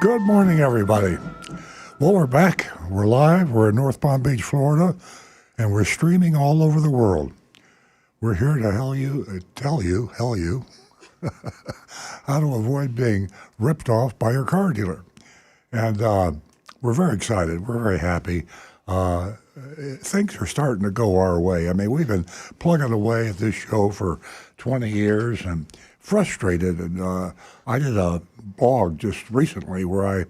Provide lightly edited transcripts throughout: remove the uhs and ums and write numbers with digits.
Good morning, everybody. Well, we're back. We're live. We're in North Palm Beach, Florida, and we're streaming all over the world. We're here to tell you, how to avoid being ripped off by your car dealer. And we're very excited. We're very happy. Things are starting to go our way. I mean, we've been plugging away at this show for 20 years and frustrated. And I did a blog just recently where I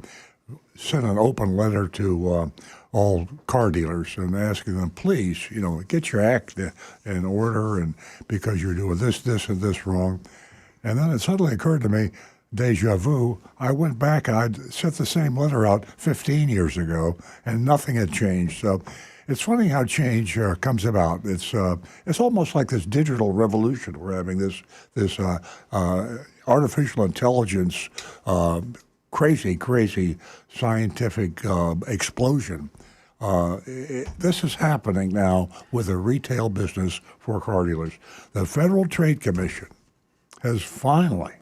sent an open letter to all car dealers and asking them, please, get your act in order, and because you're doing this, and this wrong. And then it suddenly occurred to me, deja vu, I went back and I sent the same letter out 15 years ago, and nothing had changed. So it's funny how change comes about. It's almost like this digital revolution we're having, this artificial intelligence, crazy scientific explosion. This is happening now with the retail business for car dealers. The Federal Trade Commission has finally,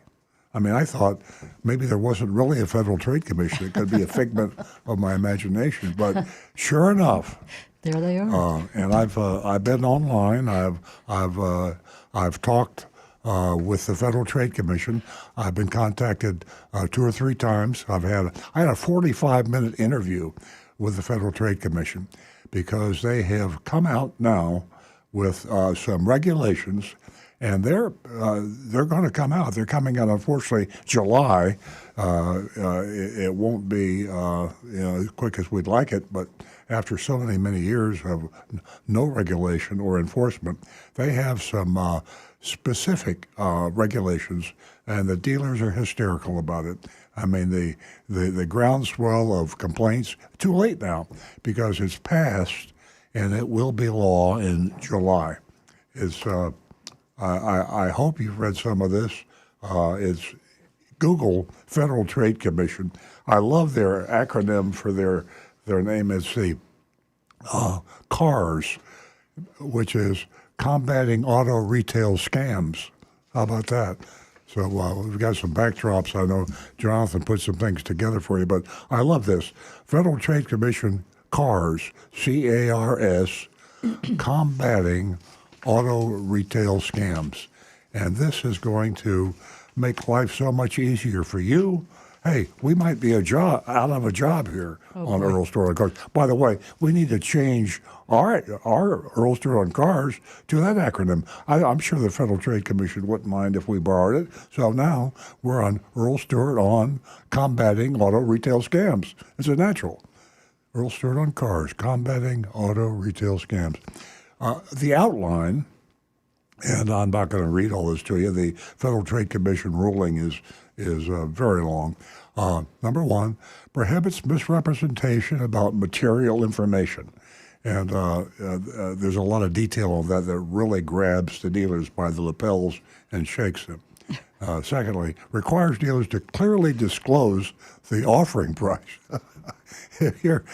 I thought maybe there wasn't really a Federal Trade Commission. It could be a figment of my imagination. But sure enough, there they are. And I've been online. I've talked with the Federal Trade Commission. I've been contacted 2 or 3 times. I had a 45-minute interview with the Federal Trade Commission because they have come out now with some regulations. And they're going to come out. They're coming out, unfortunately, July. It won't be as quick as we'd like it, but after so many years of no regulation or enforcement, they have some specific regulations, and the dealers are hysterical about it. I mean, the groundswell of complaints, too late now, because it's passed, and it will be law in July. I hope you've read some of this. It's Google Federal Trade Commission. I love their acronym for their name. It's the CARS, which is Combating Auto Retail Scams. How about that? So we've got some backdrops. I know Jonathan put some things together for you, but I love this. Federal Trade Commission CARS, CARS, Combating Auto Retail Scams. And this is going to make life so much easier for you. Hey, we might be out of a job here on Earl Store on Cars. By the way, we need to change our Earl Store on Cars to that acronym. I'm sure the Federal Trade Commission wouldn't mind if we borrowed it. So now we're on Earl Store on Combating Auto Retail Scams. It's a natural. Earl Store on Cars, Combating Auto Retail Scams. The outline, and I'm not going to read all this to you. The Federal Trade Commission ruling is very long. Number 1, prohibits misrepresentation about material information. And there's a lot of detail on that really grabs the dealers by the lapels and shakes them. Secondly, requires dealers to clearly disclose the offering price. If you're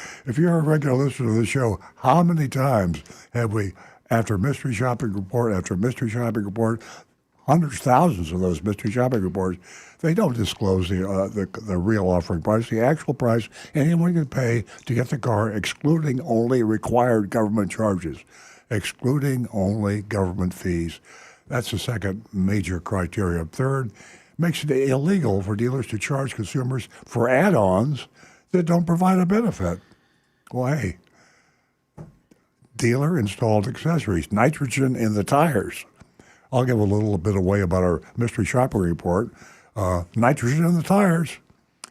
a regular listener to the show, how many times have we, after mystery shopping report after mystery shopping report, hundreds, thousands of those mystery shopping reports, they don't disclose the real offering price, the actual price anyone can pay to get the car, excluding only required government charges, excluding only government fees. That's the second major criteria. Third, makes it illegal for dealers to charge consumers for add-ons that don't provide a benefit. Well, hey, dealer installed accessories, nitrogen in the tires. I'll give a little bit away about our mystery shopper report. Nitrogen in the tires.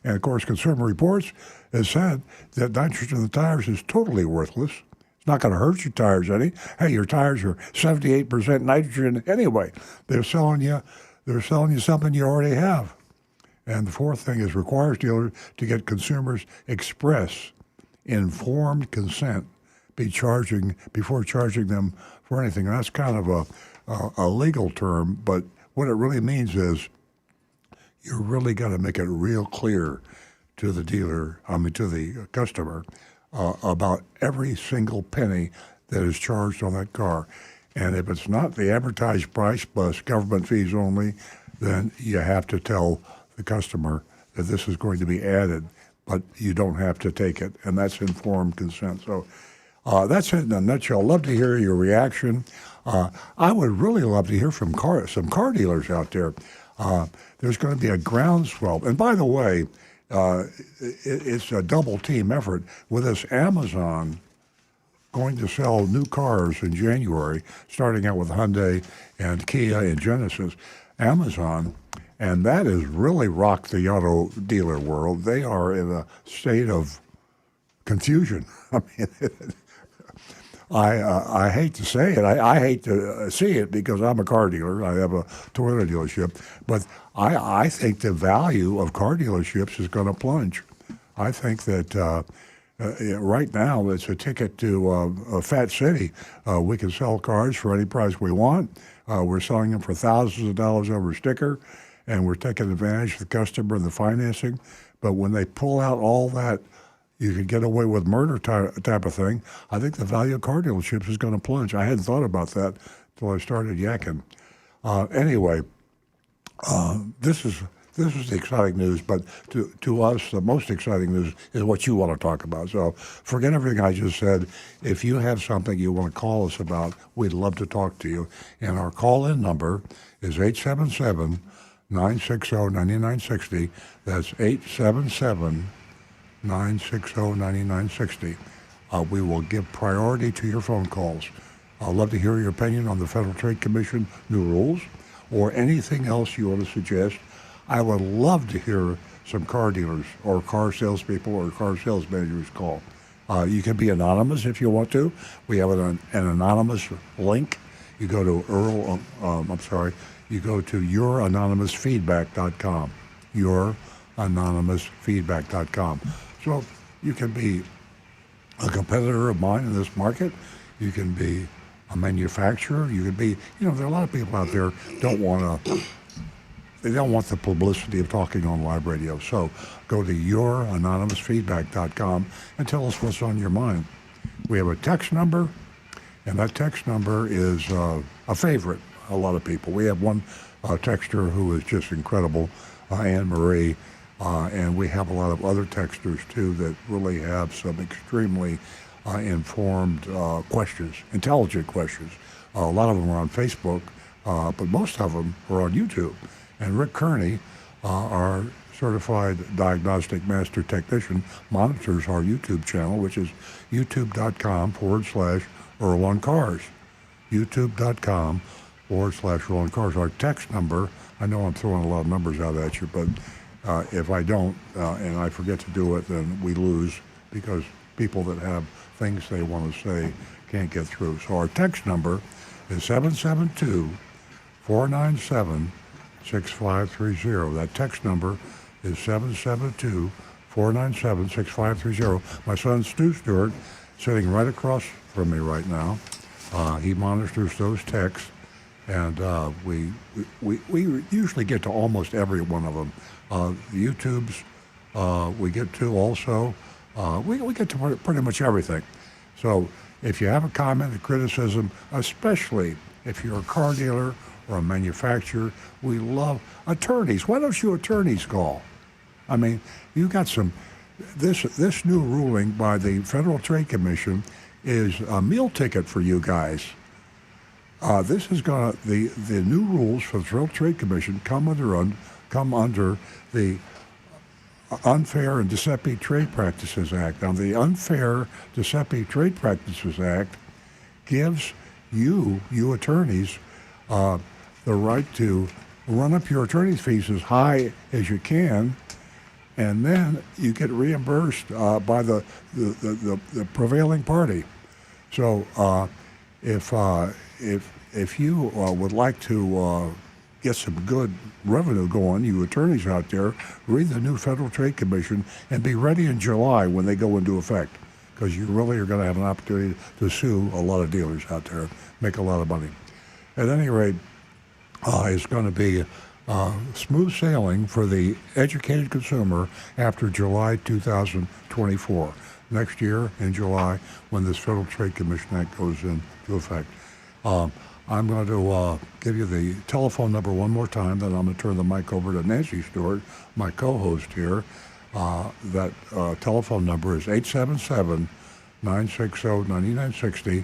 And of course, Consumer Reports has said that nitrogen in the tires is totally worthless. It's not going to hurt your tires any. Hey, your tires are 78% nitrogen anyway. They're selling you something you already have. And the fourth thing is requires dealers to get consumers express informed consent before charging them for anything. And that's kind of a legal term, but what it really means is you're really got to make it real clear to the to the customer about every single penny that is charged on that car. And if it's not the advertised price plus government fees only, then you have to tell the customer that this is going to be added, but you don't have to take it, and that's informed consent. So that's it in a nutshell. Love to hear your reaction. I would really love to hear from some car dealers out there. There's going to be a groundswell. And by the way, it's a double team effort with this Amazon going to sell new cars in January, starting out with Hyundai and Kia and Genesis. Amazon, and that has really rocked the auto dealer world. They are in a state of confusion. I mean, I hate to say it. I hate to see it because I'm a car dealer. I have a Toyota dealership. But I think the value of car dealerships is going to plunge. I think that right now it's a ticket to a fat city. We can sell cars for any price we want. We're selling them for thousands of dollars over sticker, and we're taking advantage of the customer and the financing. But when they pull out all that, you can get away with murder type of thing. I think the value of car dealerships is going to plunge. I hadn't thought about that until I started yakking. Anyway, this is the exciting news, but to us, the most exciting news is what you want to talk about. So forget everything I just said. If you have something you want to call us about, we'd love to talk to you. And our call-in number is 877-960-9960. That's 877-960-9960. We will give priority to your phone calls. I'd love to hear your opinion on the Federal Trade Commission new rules or anything else you want to suggest. I would love to hear some car dealers or car salespeople or car sales managers call. You can be anonymous if you want to. We have an anonymous link. You go to Earl, you go to youranonymousfeedback.com, youranonymousfeedback.com. So you can be a competitor of mine in this market. You can be a manufacturer. You can be, there are a lot of people out there they don't want the publicity of talking on live radio. So go to youranonymousfeedback.com and tell us what's on your mind. We have a text number, and that text number is a favorite, a lot of people. We have one texter who is just incredible, Anne Marie, and we have a lot of other texters, too, that really have some extremely informed questions, intelligent questions. A lot of them are on Facebook, but most of them are on YouTube. And Rick Kearney, our certified diagnostic master technician, monitors our YouTube channel, which is youtube.com/Earl on Cars. youtube.com/Earl on Cars. Our text number, I know I'm throwing a lot of numbers out at you, but if I don't and I forget to do it, then we lose because people that have things they want to say can't get through. So our text number is 772-497-6530. That text number is 772-497-6530. My son, Stu Stewart, sitting right across from me right now. He monitors those texts, and we usually get to almost every one of them. The YouTubes we get to also. We get to pretty much everything. So if you have a comment or criticism, especially if you're a car dealer or a manufacturer, we love attorneys. Why don't you attorneys call? I mean, you got this new ruling by the Federal Trade Commission is a meal ticket for you guys. This is going to, the new rules for the Federal Trade Commission come under the Unfair and Deceptive Trade Practices Act. Now, the Unfair Deceptive Trade Practices Act gives you attorneys, the right to run up your attorney's fees as high as you can, and then you get reimbursed by the prevailing party. So, if you would like to get some good revenue going, you attorneys out there, read the new Federal Trade Commission and be ready in July when they go into effect, because you really are going to have an opportunity to sue a lot of dealers out there, make a lot of money. At any rate, it's going to be smooth sailing for the educated consumer after July 2024, next year in July when this Federal Trade Commission Act goes into effect. I'm going to give you the telephone number one more time, then I'm going to turn the mic over to Nancy Stewart, my co-host here. That telephone number is 877-960-9960,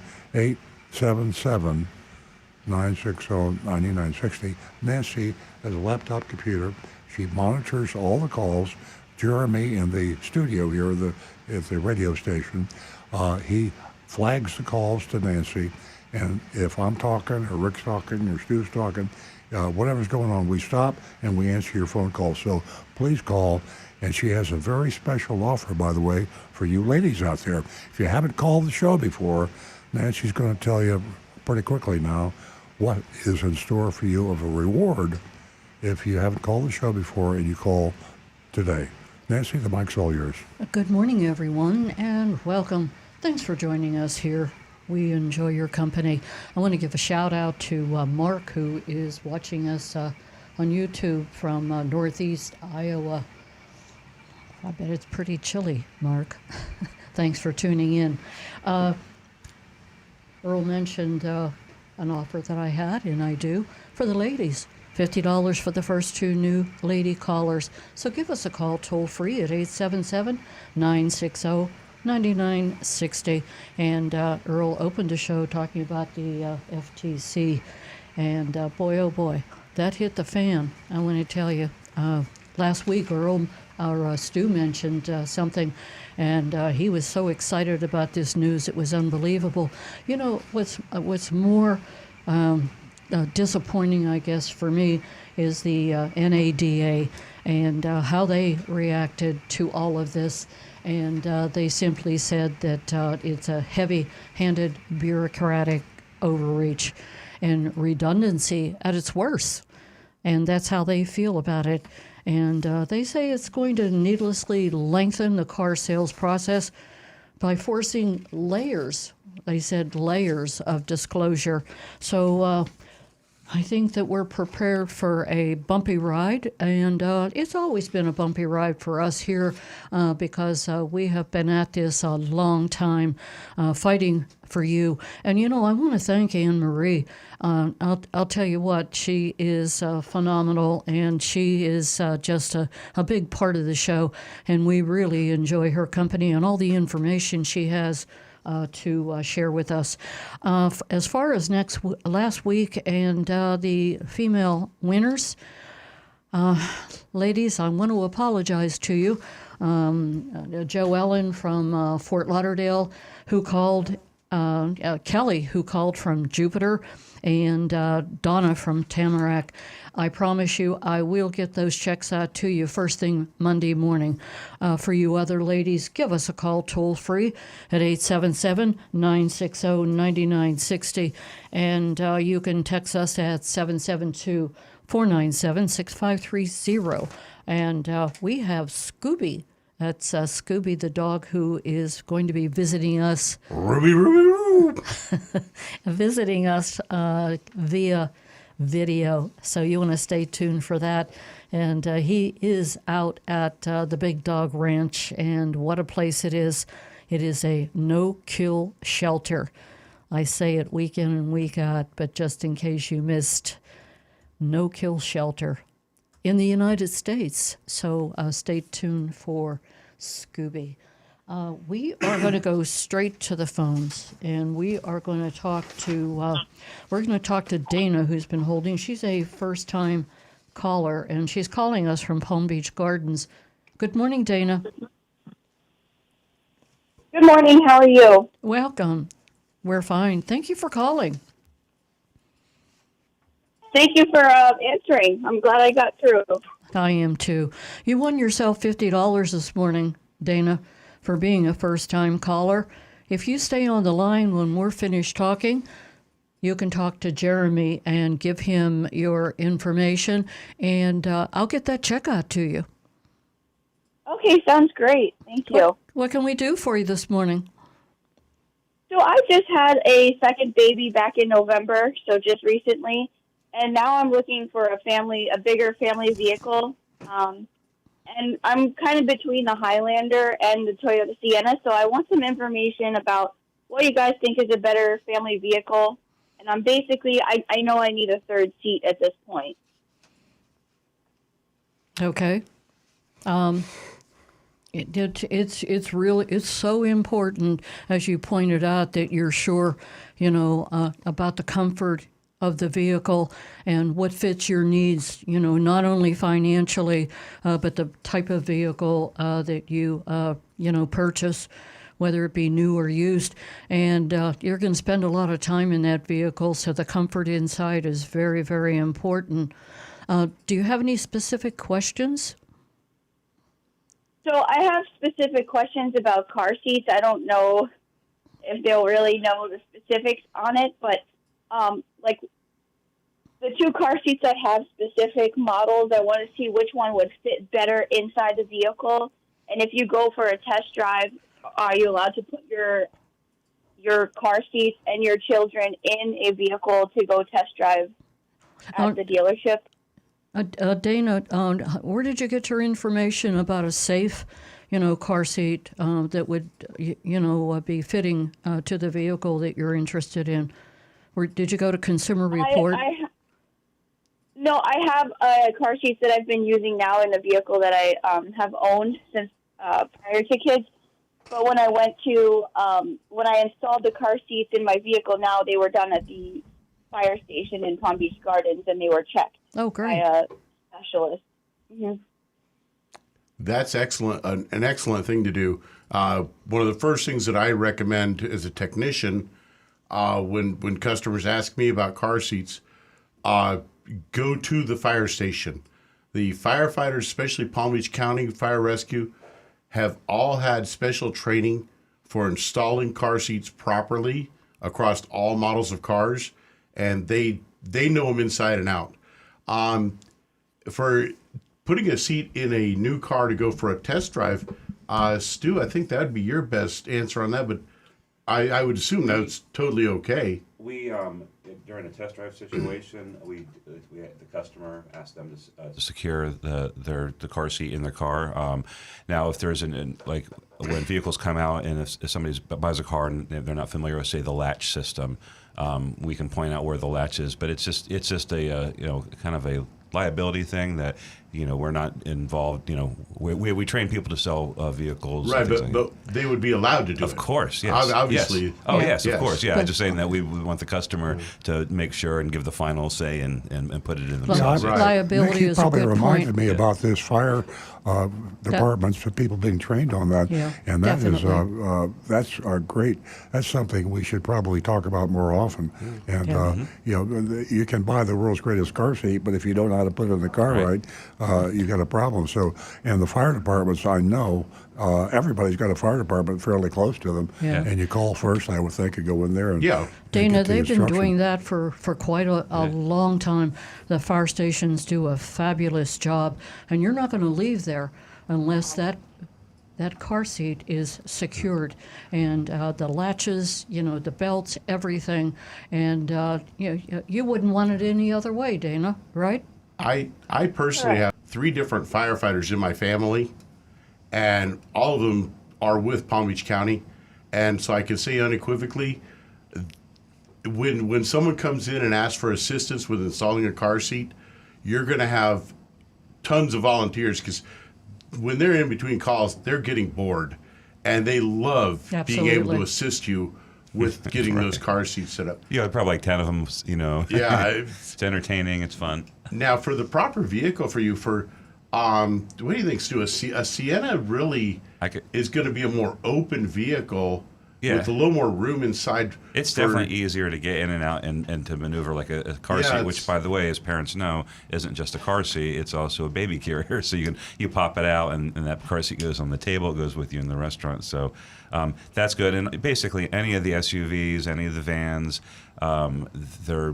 877-960-9960. Nancy has a laptop computer. She monitors all the calls. Jeremy in the studio here at the radio station, he flags the calls to Nancy. And if I'm talking, or Rick's talking, or Stu's talking, whatever's going on, we stop and we answer your phone call. So please call. And she has a very special offer, by the way, for you ladies out there. If you haven't called the show before, Nancy's going to tell you pretty quickly now what is in store for you of a reward if you haven't called the show before and you call today. Nancy, the mic's all yours. Good morning, everyone, and welcome. Thanks for joining us here. We enjoy your company. I want to give a shout out to Mark, who is watching us on YouTube from Northeast Iowa. I bet it's pretty chilly, Mark. Thanks for tuning in. Earl mentioned an offer that I had, and I do, for the ladies. $50 for the first 2 new lady callers. So give us a call toll free at 877-960-9960. And Earl opened the show talking about the FTC. And boy, oh boy, that hit the fan. I want to tell you, last week Earl, our Stu mentioned something, and he was so excited about this news. It was unbelievable. You know, what's more disappointing, I guess, for me is the NADA and how they reacted to all of this. And they simply said that it's a heavy-handed bureaucratic overreach and redundancy at its worst. And that's how they feel about it. And they say it's going to needlessly lengthen the car sales process by forcing layers. They said layers of disclosure. So I think that we're prepared for a bumpy ride, and it's always been a bumpy ride for us here because we have been at this a long time, fighting for you. And, you know, I want to thank Anne Marie. I'll tell you what, she is phenomenal, and she is just a big part of the show, and we really enjoy her company and all the information she has to share with us. As far as last week and the female winners, ladies, I want to apologize to you. Joe Ellen from Fort Lauderdale, who called, Kelly, who called from Jupiter, and Donna from Tamarack. I promise you I will get those checks out to you first thing Monday morning. For you other ladies, give us a call toll free at 877-960-9960. And you can text us at 772-497-6530. And we have Scooby. That's Scooby the dog, who is going to be visiting us. Visiting us via video. So you want to stay tuned for that. And he is out at the Big Dog Ranch, and what a place it is. It is a no-kill shelter. I say it week in and week out, but just in case you missed, no-kill shelter in the United States. So stay tuned for Scooby. We are going to go straight to the phones, and we are going to talk to Dana, who's been holding. She's a first-time caller, and she's calling us from Palm Beach Gardens. Good morning, Dana. Good morning. How are you? Welcome. We're fine. Thank you for calling. Thank you for answering. I'm glad I got through. I am too. You won yourself $50 this morning, Dana, for being a first-time caller. If you stay on the line when we're finished talking, you can talk to Jeremy and give him your information, and I'll get that check out to you. Okay, sounds great. Thank you. What can we do for you this morning? So I just had a second baby back in November, so just recently, and now I'm looking for a bigger family vehicle. And I'm kind of between the Highlander and the Toyota Sienna, so I want some information about what you guys think is a better family vehicle And I'm basically, I know I need a third seat at this point. Okay. It's so important, as you pointed out, that you're sure, about the comfort of the vehicle and what fits your needs, not only financially, but the type of vehicle that you, purchase, whether it be new or used. And you're going to spend a lot of time in that vehicle, so the comfort inside is very, very important. Do you have any specific questions? So I have specific questions about car seats. I don't know if they'll really know the specifics on it, but like the two car seats that have specific models, I want to see which one would fit better inside the vehicle. And if you go for a test drive, are you allowed to put your car seats and your children in a vehicle to go test drive at the dealership? Dana, where did you get your information about a safe, car seat that would, be fitting to the vehicle that you're interested in? Or did you go to Consumer Report? No, I have a car seat that I've been using now in the vehicle that I have owned since prior to kids. But when I went to, when I installed the car seats in my vehicle now, they were done at the fire station in Palm Beach Gardens, and they were checked by a specialist. Mm-hmm. That's excellent. An excellent thing to do. One of the first things that I recommend as a technician, when customers ask me about car seats, go to the fire station. The firefighters, especially Palm Beach County Fire Rescue, have all had special training for installing car seats properly across all models of cars, and they know them inside and out. For putting a seat in a new car to go for a test drive, Stu, I think that would be your best answer on that, but I would assume that's totally okay. We during a test drive situation, we the customer asked them to secure the car seat in their car. Now, if there's like when vehicles come out, and if somebody buys a car and they're not familiar with, say, the latch system, we can point out where the latch is. But it's just a kind of a liability thing that we're not involved. We train people to sell vehicles. Right, but they would be allowed to do it. Of course, yes. Obviously. Yes. Oh, yes, yes. of course. Yeah, I'm just saying that we want the customer to make sure and give the final say and put it in themselves. Liability Nikki is a probably good reminded point. me about this fire departments for people being trained on that. Yeah, and that is definitely. that's a great. That's something we should probably talk about more often. And you can buy the world's greatest car seat, but if you don't know how to put it in the car right, you got a problem. So, and the fire departments, I know everybody's got a fire department fairly close to them, and you call first. I would think and go in there and Dana, and get the they've been instruction. doing that for quite a long time. The fire stations do a fabulous job, and you're not going to leave there unless that car seat is secured, and the latches, the belts, everything, and you wouldn't want it any other way, Dana, right? I personally have 3 different firefighters in my family, and all of them are with Palm Beach County, and so I can say unequivocally, when someone comes in and asks for assistance with installing a car seat, you're going to have tons of volunteers, because when they're in between calls, they're getting bored, and they love being able to assist you with getting those car seats set up. Yeah, probably like 10 of them. Yeah, it's entertaining. It's fun. Now, for the proper vehicle for you, what do you think, Stu? A Sienna really is going to be a more open vehicle with a little more room inside. It's definitely easier to get in and out and to maneuver like a car seat, which, by the way, as parents know, isn't just a car seat. It's also a baby carrier. So you pop it out, and that car seat goes on the table. It goes with you in the restaurant. So that's good. And basically, any of the SUVs, any of the vans, they're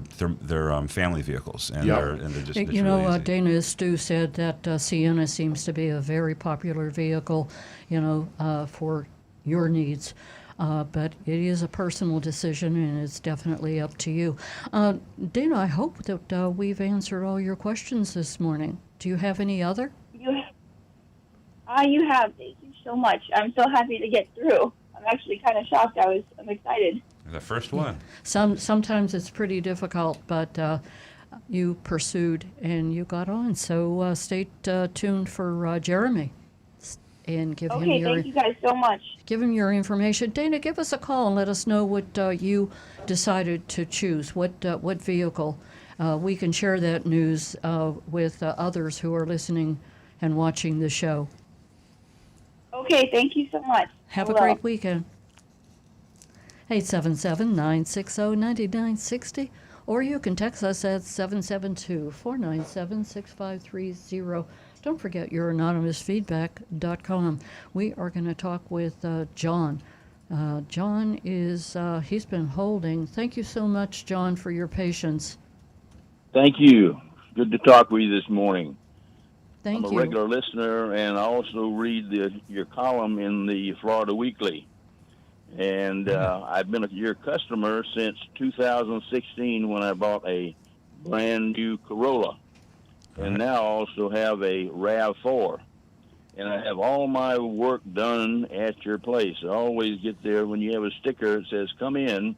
family vehicles, and they're just it's really easy. Dana, as Stu said, that Sienna seems to be a very popular vehicle, for your needs. But it is a personal decision, and it's definitely up to you. Dana, I hope that we've answered all your questions this morning. Do you have any other? You have. Thank you so much. I'm so happy to get through. I'm actually kind of shocked. I'm excited. The first one. Sometimes it's pretty difficult, but you pursued and you got on. So stay tuned for Jeremy and give him Okay, your thank you guys so much. give him your information. Dana, give us a call and let us know what you decided to choose. What vehicle? We can share that news with others who are listening and watching the show. Okay, thank you so much. Have I a will. great weekend. 877-960-9960, or you can text us at 772-497-6530. Don't forget your anonymousfeedback.com. We are going to talk with John. John is, he's been holding. Thank you so much, John, for your patience. Thank you. Good to talk with you this morning. Thank I'm you. a regular listener, and I also read your column in the Florida Weekly. And I've been your customer since 2016 when I bought a brand new Corolla. And now I also have a RAV4. And I have all my work done at your place. I always get there when you have a sticker that says, come in.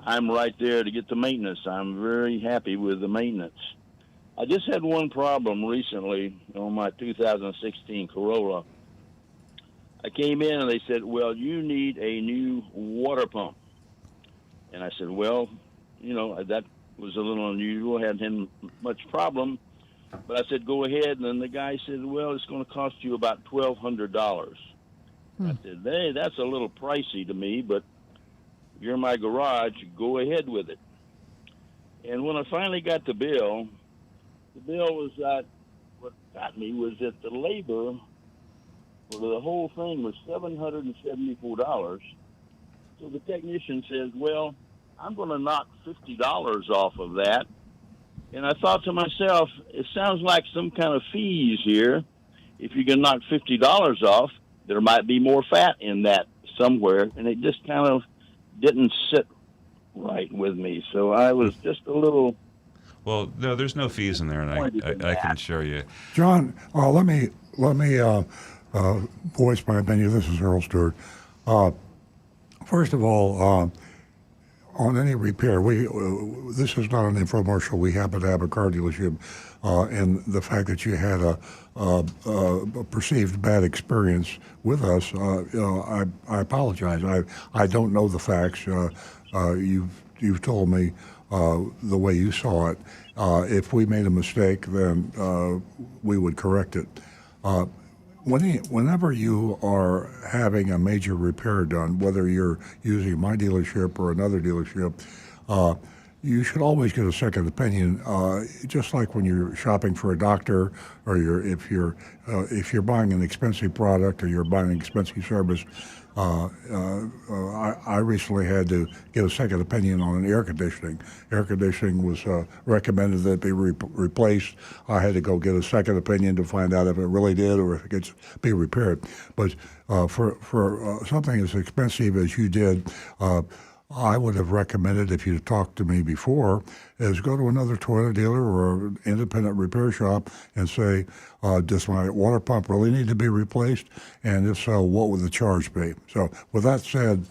I'm right there to get the maintenance. I'm very happy with the maintenance. I just had one problem recently on my 2016 Corolla. I came in and they said, well, you need a new water pump. And I said, well, that was a little unusual. I hadn't had much problem. But I said, go ahead. And then the guy said, well, it's going to cost you about $1,200. I said, hey, that's a little pricey to me, but you're in my garage, go ahead with it. And when I finally got the bill was what got me was that the labor for the whole thing was $774. So the technician says, well, I'm going to knock $50 off of that. And I thought to myself, it sounds like some kind of fees here. If you can knock $50 off, there might be more fat in that somewhere. And it just kind of didn't sit right with me. So I was just a little... Well, no, there's no fees in there, and I can assure you. John, let me voice my opinion. This is Earl Stewart. First of all, on any repair, this is not an infomercial. We happen to have a car dealership, and the fact that you had a perceived bad experience with us, I apologize. I don't know the facts. You've told me the way you saw it. If we made a mistake, then we would correct it. Whenever you are having a major repair done, whether you're using my dealership or another dealership, you should always get a second opinion. Just like when you're shopping for a doctor, or if you're buying an expensive product or you're buying an expensive service. I recently had to get a second opinion on an air conditioning. Air conditioning was recommended that it be replaced. I had to go get a second opinion to find out if it really did or if it could be repaired. But for something as expensive as you did, I would have recommended, if you'd talked to me before, is go to another Toyota dealer or an independent repair shop and say, does my water pump really need to be replaced? And if so, what would the charge be? So with that said,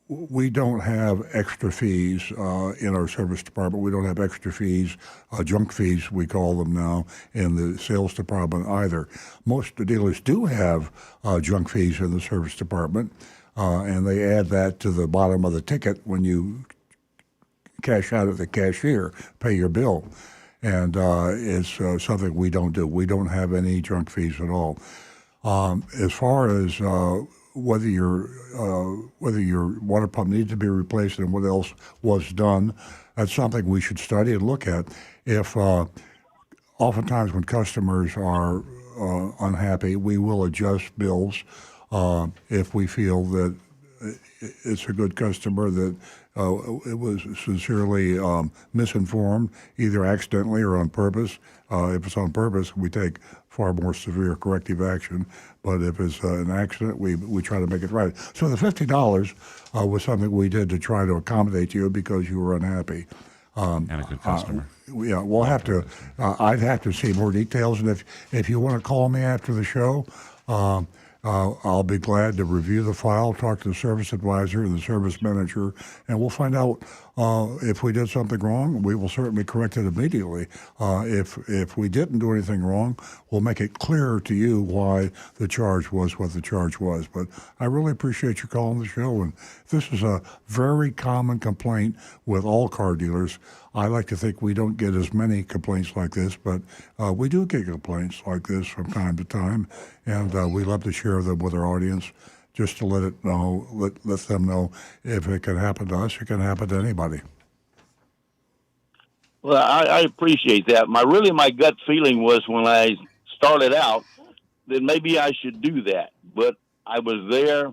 we don't have extra fees in our service department. We don't have extra fees, junk fees we call them now, in the sales department either. Most dealers do have junk fees in the service department. And they add that to the bottom of the ticket when you cash out at the cashier, pay your bill. And it's something we don't do. We don't have any junk fees at all. As far as whether your water pump needs to be replaced and what else was done, that's something we should study and look at. If oftentimes when customers are unhappy, we will adjust bills. If we feel that it's a good customer that it was sincerely misinformed, either accidentally or on purpose. If it's on purpose, we take far more severe corrective action. But if it's an accident, we try to make it right. So the $50 was something we did to try to accommodate you because you were unhappy. And a good customer. Yeah, we'll have to. I'd have to see more details, and if you want to call me after the show. I'll be glad to review the file, talk to the service advisor and the service manager, and we'll find out if we did something wrong. We will certainly correct it immediately. If we didn't do anything wrong, we'll make it clear to you why the charge was what the charge was. But I really appreciate you calling the show, and this is a very common complaint with all car dealers. I like to think we don't get as many complaints like this, but we do get complaints like this from time to time, and we love to share them with our audience just to let them know if it can happen to us, it can happen to anybody. Well, I appreciate that. My gut feeling was when I started out that maybe I should do that, but I was there.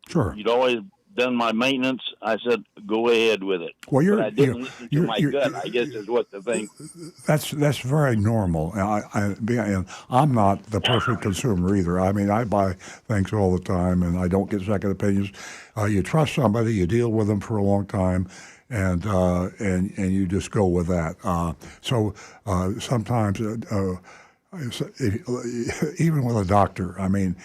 Sure. You'd always done my maintenance. I said, go ahead with it. Well, but I didn't listen to my gut, I guess is what the thing. That's very normal. And I'm not the perfect consumer either. I mean, I buy things all the time, and I don't get second opinions. You trust somebody, you deal with them for a long time, and you just go with that. Sometimes, even with a doctor, I mean,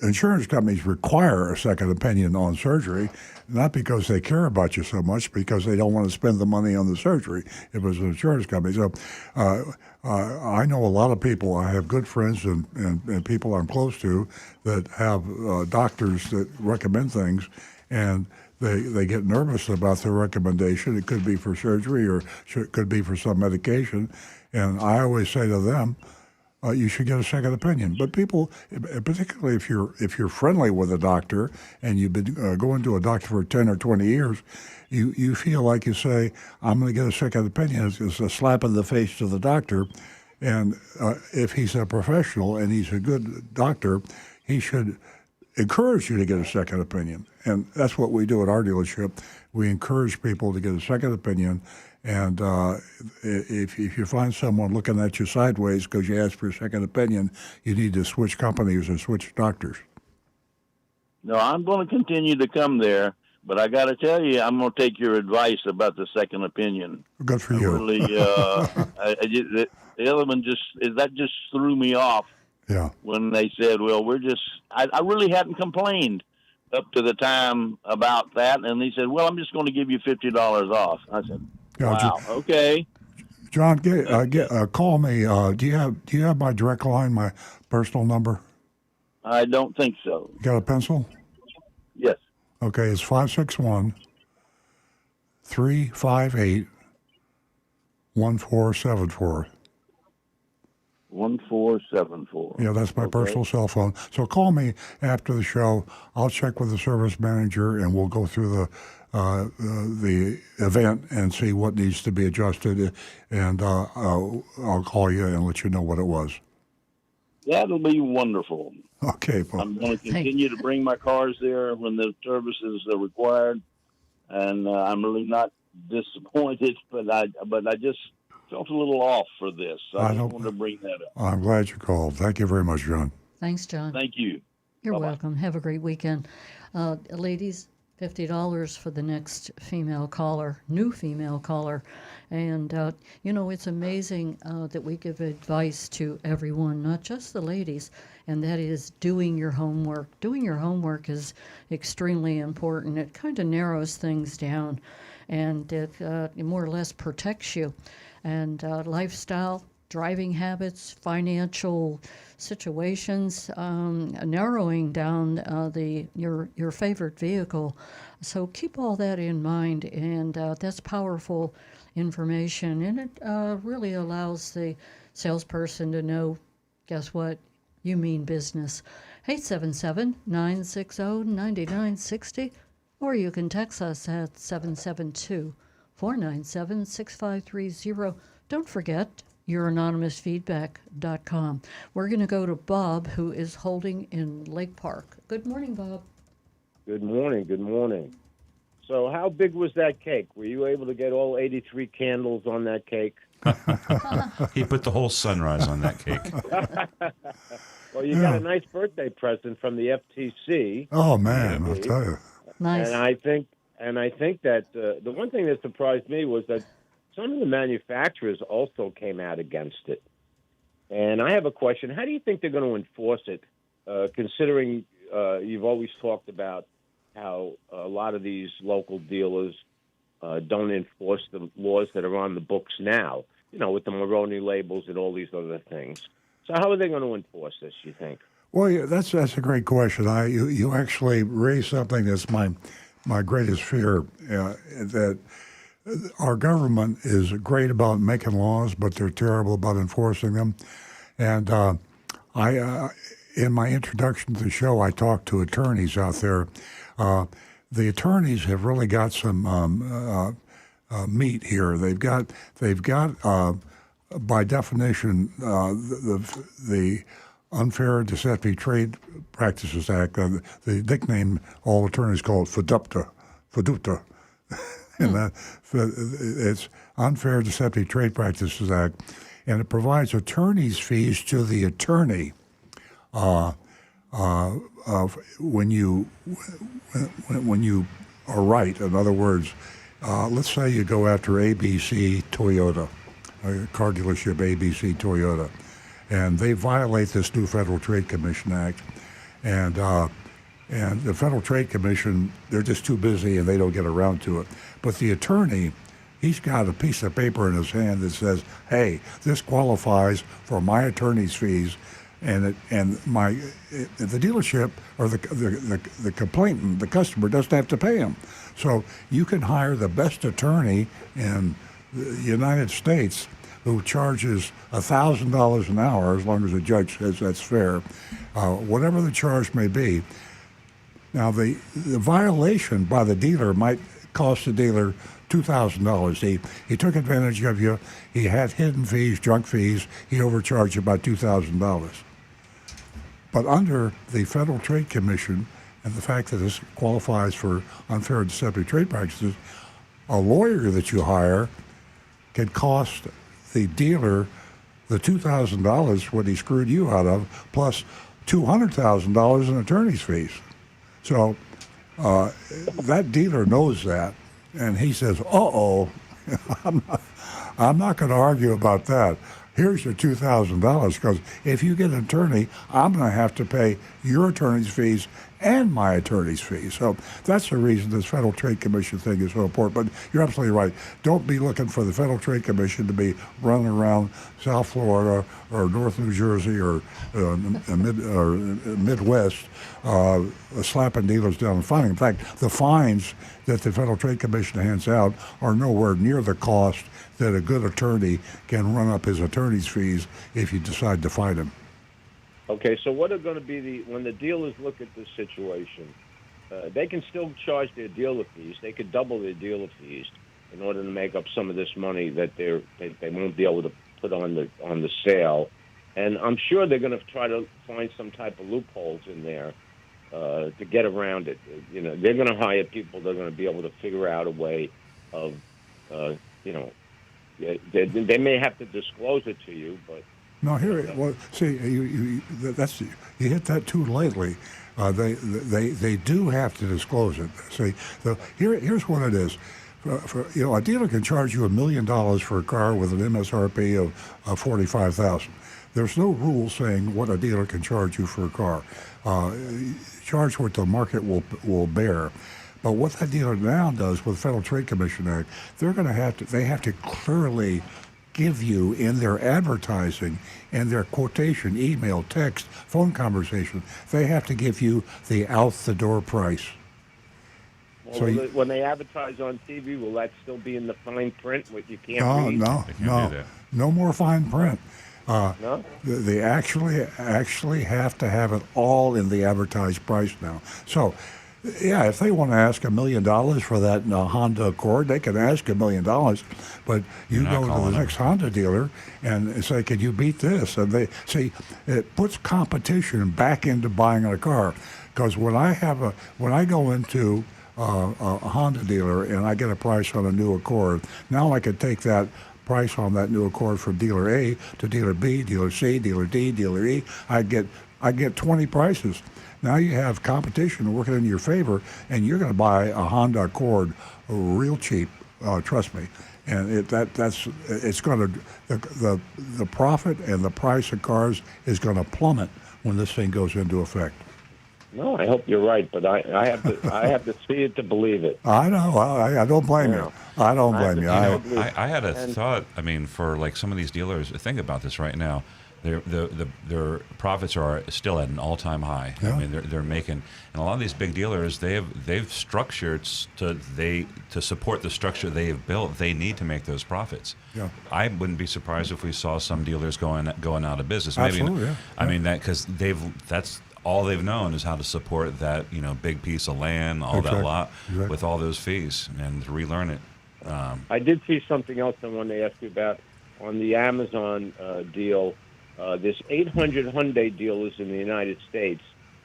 insurance companies require a second opinion on surgery, not because they care about you so much, because they don't want to spend the money on the surgery if it was an insurance company. So I know a lot of people. I have good friends and people I'm close to that have doctors that recommend things, and they get nervous about their recommendation. It could be for surgery or it could be for some medication. And I always say to them, you should get a second opinion. But people, particularly if you're friendly with a doctor and you've been going to a doctor for 10 or 20 years, you feel like you say, I'm going to get a second opinion. It's a slap in the face to the doctor. And if he's a professional and he's a good doctor, he should encourage you to get a second opinion. And that's what we do at our dealership. We encourage people to get a second opinion. And if you find someone looking at you sideways because you asked for a second opinion, you need to switch companies or switch doctors. No, I'm going to continue to come there, but I got to tell you, I'm going to take your advice about the second opinion. Good for you. Really, the other one just threw me off. Yeah. When they said, well, I really hadn't complained up to the time about that. And they said, well, I'm just going to give you $50 off. I said, wow, okay. John, call me. Do you have my direct line, my personal number? I don't think so. You got a pencil? Yes. Okay, it's 561-358-1474. 1474. Yeah, that's my personal cell phone. So call me after the show. I'll check with the service manager, and we'll go through the event and see what needs to be adjusted. And I'll call you and let you know what it was. That'll be wonderful. Okay, well, I'm going to continue to bring my cars there when the services are required, and I'm really not disappointed, but I just felt a little off for this. I just wanted to bring that up. I'm glad you called. Thank you very much, John. Thanks, John. Thank you. You're Bye-bye. welcome. Have a great weekend. Ladies, $50 for the next new female caller. And, it's amazing that we give advice to everyone, not just the ladies, and that is doing your homework. Doing your homework is extremely important. It kind of narrows things down, and it more or less protects you. And lifestyle, driving habits, financial situations, narrowing down your favorite vehicle. So keep all that in mind, and that's powerful information, and it really allows the salesperson to know, guess what, you mean business. 877-960-9960, or you can text us at 772-497-6530. Don't forget youranonymousfeedback.com. We're going to go to Bob, who is holding in Lake Park. Good morning, Bob. Good morning. Good morning. So how big was that cake? Were you able to get all 83 candles on that cake? He put the whole sunrise on that cake. Well, you got a nice birthday present from the FTC. Oh, man, I'll tell you. Nice. And I think that the one thing that surprised me was that some of the manufacturers also came out against it. And I have a question. How do you think they're going to enforce it considering you've always talked about how a lot of these local dealers don't enforce the laws that are on the books now, with the Moroni labels and all these other things. So how are they going to enforce this, you think? Well, yeah, that's a great question. You actually raised something that's my greatest fear, that our government is great about making laws, but they're terrible about enforcing them. And in my introduction to the show, I talked to attorneys out there. The attorneys have really got some meat here. They've got by definition the Unfair Deceptive Trade Practices Act. The nickname all attorneys call it FDUPTA. And it's Unfair Deceptive Trade Practices Act, and it provides attorney's fees to the attorney when you are right. In other words, let's say you go after ABC Toyota, a car dealership ABC Toyota, and they violate this new Federal Trade Commission Act, and the Federal Trade Commission, they're just too busy and they don't get around to it. But the attorney, he's got a piece of paper in his hand that says, "Hey, this qualifies for my attorney's fees," and the dealership or the complainant, the customer, doesn't have to pay him. So you can hire the best attorney in the United States who charges $1,000 an hour, as long as the judge says that's fair, whatever the charge may be. Now, the violation by the dealer might cost the dealer $2,000. He took advantage of you. He had hidden fees, junk fees. He overcharged you about $2,000. But under the Federal Trade Commission and the fact that this qualifies for unfair and deceptive trade practices, a lawyer that you hire can cost the dealer the $2,000 what he screwed you out of, plus $200,000 in attorney's fees. So that dealer knows that, and he says, "Uh-oh, I'm not going to argue about that. Here's your $2,000, because if you get an attorney, I'm going to have to pay your attorney's fees and my attorney's fees." So that's the reason this Federal Trade Commission thing is so important. But you're absolutely right. Don't be looking for the Federal Trade Commission to be running around South Florida or North New Jersey or Midwest slapping dealers down and fining. In fact, the fines that the Federal Trade Commission hands out are nowhere near the cost that a good attorney can run up his attorney's fees if you decide to fight him. Okay, so what are going to be when the dealers look at this situation? They can still charge their dealer fees. They could double their dealer fees in order to make up some of this money that they won't be able to put on the sale. And I'm sure they're going to try to find some type of loopholes in there to get around it. They're going to hire people. They're going to be able to figure out a way of, they may have to disclose it to you, but. No, well, see, you hit that too lightly. They do have to disclose it. See, here's what it is. A dealer can charge you $1 million for a car with an MSRP of $45,000. There's no rule saying what a dealer can charge you for a car. Charge what the market will bear. But what that dealer now does with the Federal Trade Commission Act, they have to clearly give you in their advertising and their quotation, email, text, phone conversation, they have to give you the out-the-door price. Well, so when they advertise on TV, will that still be in the fine print, what you can't read? No more fine print. No? They actually have to have it all in the advertised price now. So, yeah, if they want to ask $1 million for that Honda Accord, they can ask $1 million. But you go to the next Honda dealer and say, "Can you beat this?" And they see it puts competition back into buying a car. Because when I go into a Honda dealer and I get a price on a new Accord, now I can take that price on that new Accord from dealer A to dealer B, dealer C, dealer D, dealer E. I get 20 prices. Now you have competition working in your favor, and you're going to buy a Honda Accord real cheap. Trust me, and it's going to the profit and the price of cars is going to plummet when this thing goes into effect. No, I hope you're right, but I have to see it to believe it. I know. I don't blame Yeah. you. I don't I have blame to you. see I, it to believe it. I had a And- thought. I mean, for like some of these dealers, think about this right now. Their profits are still at an all-time high. Yeah. I mean, they're making, and a lot of these big dealers, they've structured to support the structure they have built. They need to make those profits. Yeah. I wouldn't be surprised if we saw some dealers going out of business. Absolutely, yeah. I mean that because that's all they've known is how to support that big piece of land, all Exactly. that lot, Exactly. with all those fees, and to relearn it. I did see something else I wanted to ask you about on the Amazon deal. This 800 Hyundai dealers in the United States,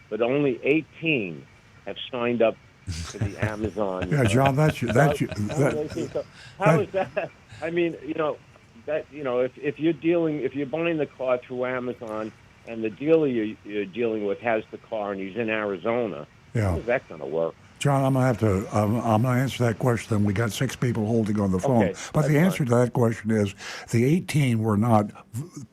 but only 18 have signed up to the Amazon. yeah, John, that's How is that? I mean, if you're buying the car through Amazon and the dealer you're dealing with has the car and he's in Arizona, Yeah. how is that going to work? John, I'm gonna answer that question. We got 6 people holding on the phone, Okay, but the that's answer to that question is the 18 were not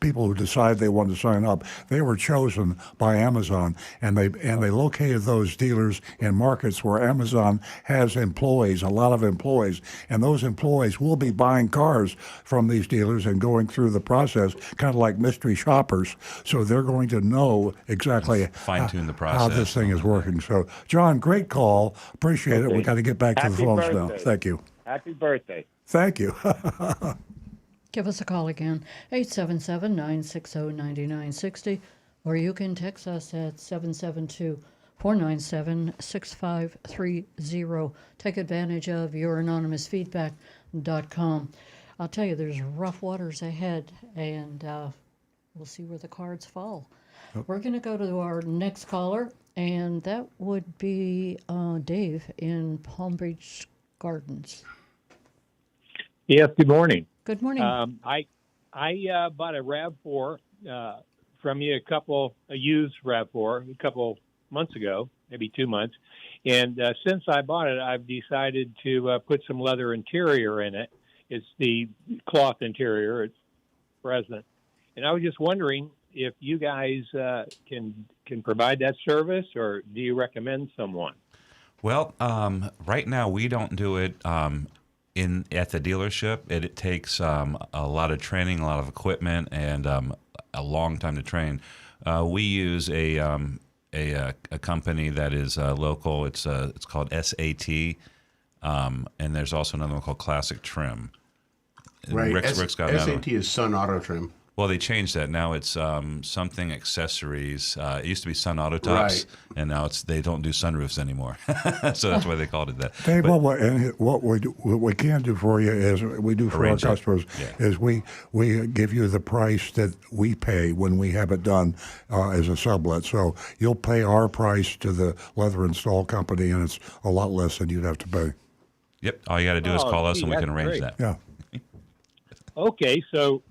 people who decided they wanted to sign up. They were chosen by Amazon, and they located those dealers in markets where Amazon has employees, a lot of employees, and those employees will be buying cars from these dealers and going through the process, kind of like mystery shoppers. So they're going to know exactly Fine-tune the how this process. thing is working. So, John, great call. Appreciate it. Okay. We got to get back to the Happy phones now. birthday. Thank you. Happy birthday. Thank you. Give us a call again, 877-960-9960, or you can text us at 772-497-6530. Take advantage of youranonymousfeedback.com. I'll tell you, there's rough waters ahead, and we'll see where the cards fall. We're going to go to our next caller, and that would be Dave in Palm Beach Gardens. Yes, good morning. Good morning. I bought a RAV4 from you, a used RAV4 a couple months ago, maybe 2 months. And since I bought it, I've decided to put some leather interior in it. It's the cloth interior. It's present. And I was just wondering if you guys can provide that service, or do you recommend someone? Well, right now we don't do it at the dealership. It takes a lot of training, a lot of equipment, and a long time to train. We use a company that is local. It's called SAT, and there's also another one called Classic Trim. Right. Rick's got another one. SAT is Sun Auto Trim. Well, they changed that. Now it's something accessories. It used to be Sun Auto Tops, Right. and now they don't do sunroofs anymore. So that's why they called it that. Dave, But- what we can do for you is we do for Arrange our it. customers Yeah. is we give you the price that we pay when we have it done as a sublet. So you'll pay our price to the leather install company, and it's a lot less than you'd have to pay. Yep. All you got to do is Oh, call us, gee, and we can that's arrange great. that. Yeah. Okay, so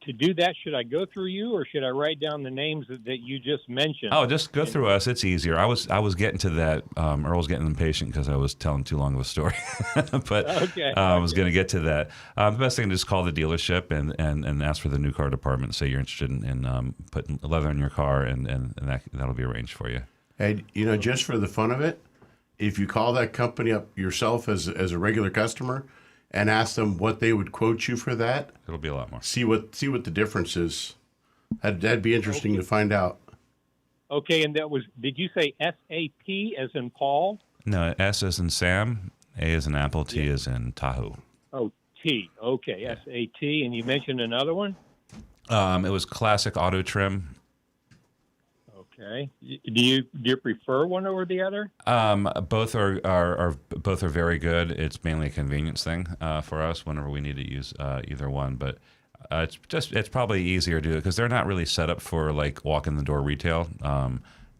to do that, should I go through you, or should I write down the names that you just mentioned? Oh, just go through us. It's easier. I was getting to that. Earl's getting impatient because I was telling too long of a story, but Okay. I was going to get to that. The best thing is just call the dealership and ask for the new car department. Say you're interested in putting leather in your car, and that'll be arranged for you. And just for the fun of it, if you call that company up yourself as a regular customer and ask them what they would quote you for that, It'll be a lot more. see what the difference is. That'd be interesting to find out. Okay, and did you say SAP as in Paul? No, S as in Sam, A as in Apple, T as in Tahoe. Oh, T. Okay, SAT. And you mentioned another one? It was Classic Auto Trim. Okay. Do you prefer one over the other? Both are very good. It's mainly a convenience thing for us whenever we need to use either one. But it's probably easier to do it because they're not really set up for like walk in the door retail.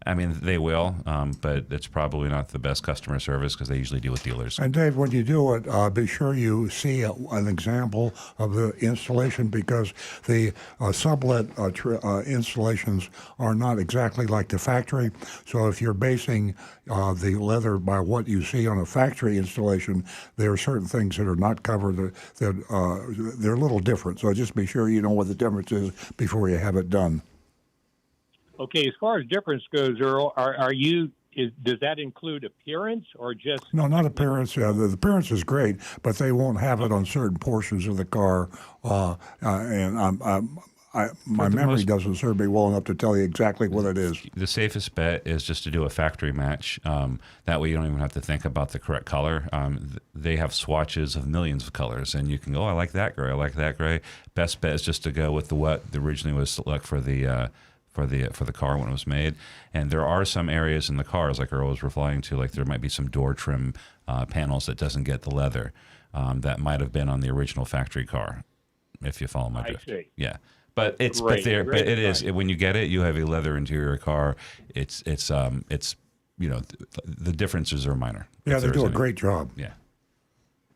I mean, they will, but it's probably not the best customer service because they usually deal with dealers. And Dave, when you do it, be sure you see an example of the installation because the sublet installations are not exactly like the factory. So if you're basing the leather by what you see on a factory installation, there are certain things that are not covered that they're a little different. So just be sure you know what the difference is before you have it done. Okay, as far as difference goes, Earl, are you? Does that include appearance or just? No, not appearance. Yeah, the appearance is great, but they won't have it on certain portions of the car. And my the memory most- doesn't serve me well enough to tell you exactly what it is. The safest bet is just to do a factory match. That way you don't even have to think about the correct color. They have swatches of millions of colors, and you can go, I like that gray, I like that gray. Best bet is just to go with what originally was select for the car when it was made. And there are some areas in the cars, like Earl was replying to, like there might be some door trim panels that doesn't get the leather that might have been on the original factory car, if you follow my drift. I see. Yeah. But it's Great, but great it is advice. when you get it, you have a leather interior car. It's the differences are minor. Yeah, if they there's do a any. great job. Yeah.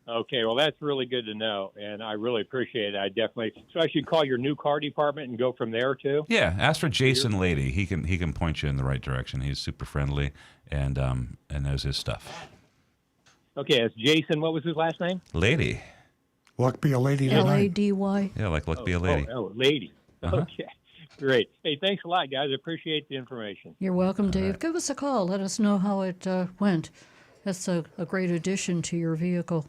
Okay, well, that's really good to know, and I really appreciate it. I definitely. So I should call your new car department and go from there too. Yeah, ask for Jason Lady. He can point you in the right direction. He's super friendly and knows his stuff. Okay, it's Jason. What was his last name? Lady. Luck be a lady tonight. LADY. Yeah, like luck be a lady. Oh, lady. Uh-huh. Okay, great. Hey, thanks a lot, guys. I appreciate the information. You're welcome, Dave. Give us a call. Let us know how it went. That's a great addition to your vehicle.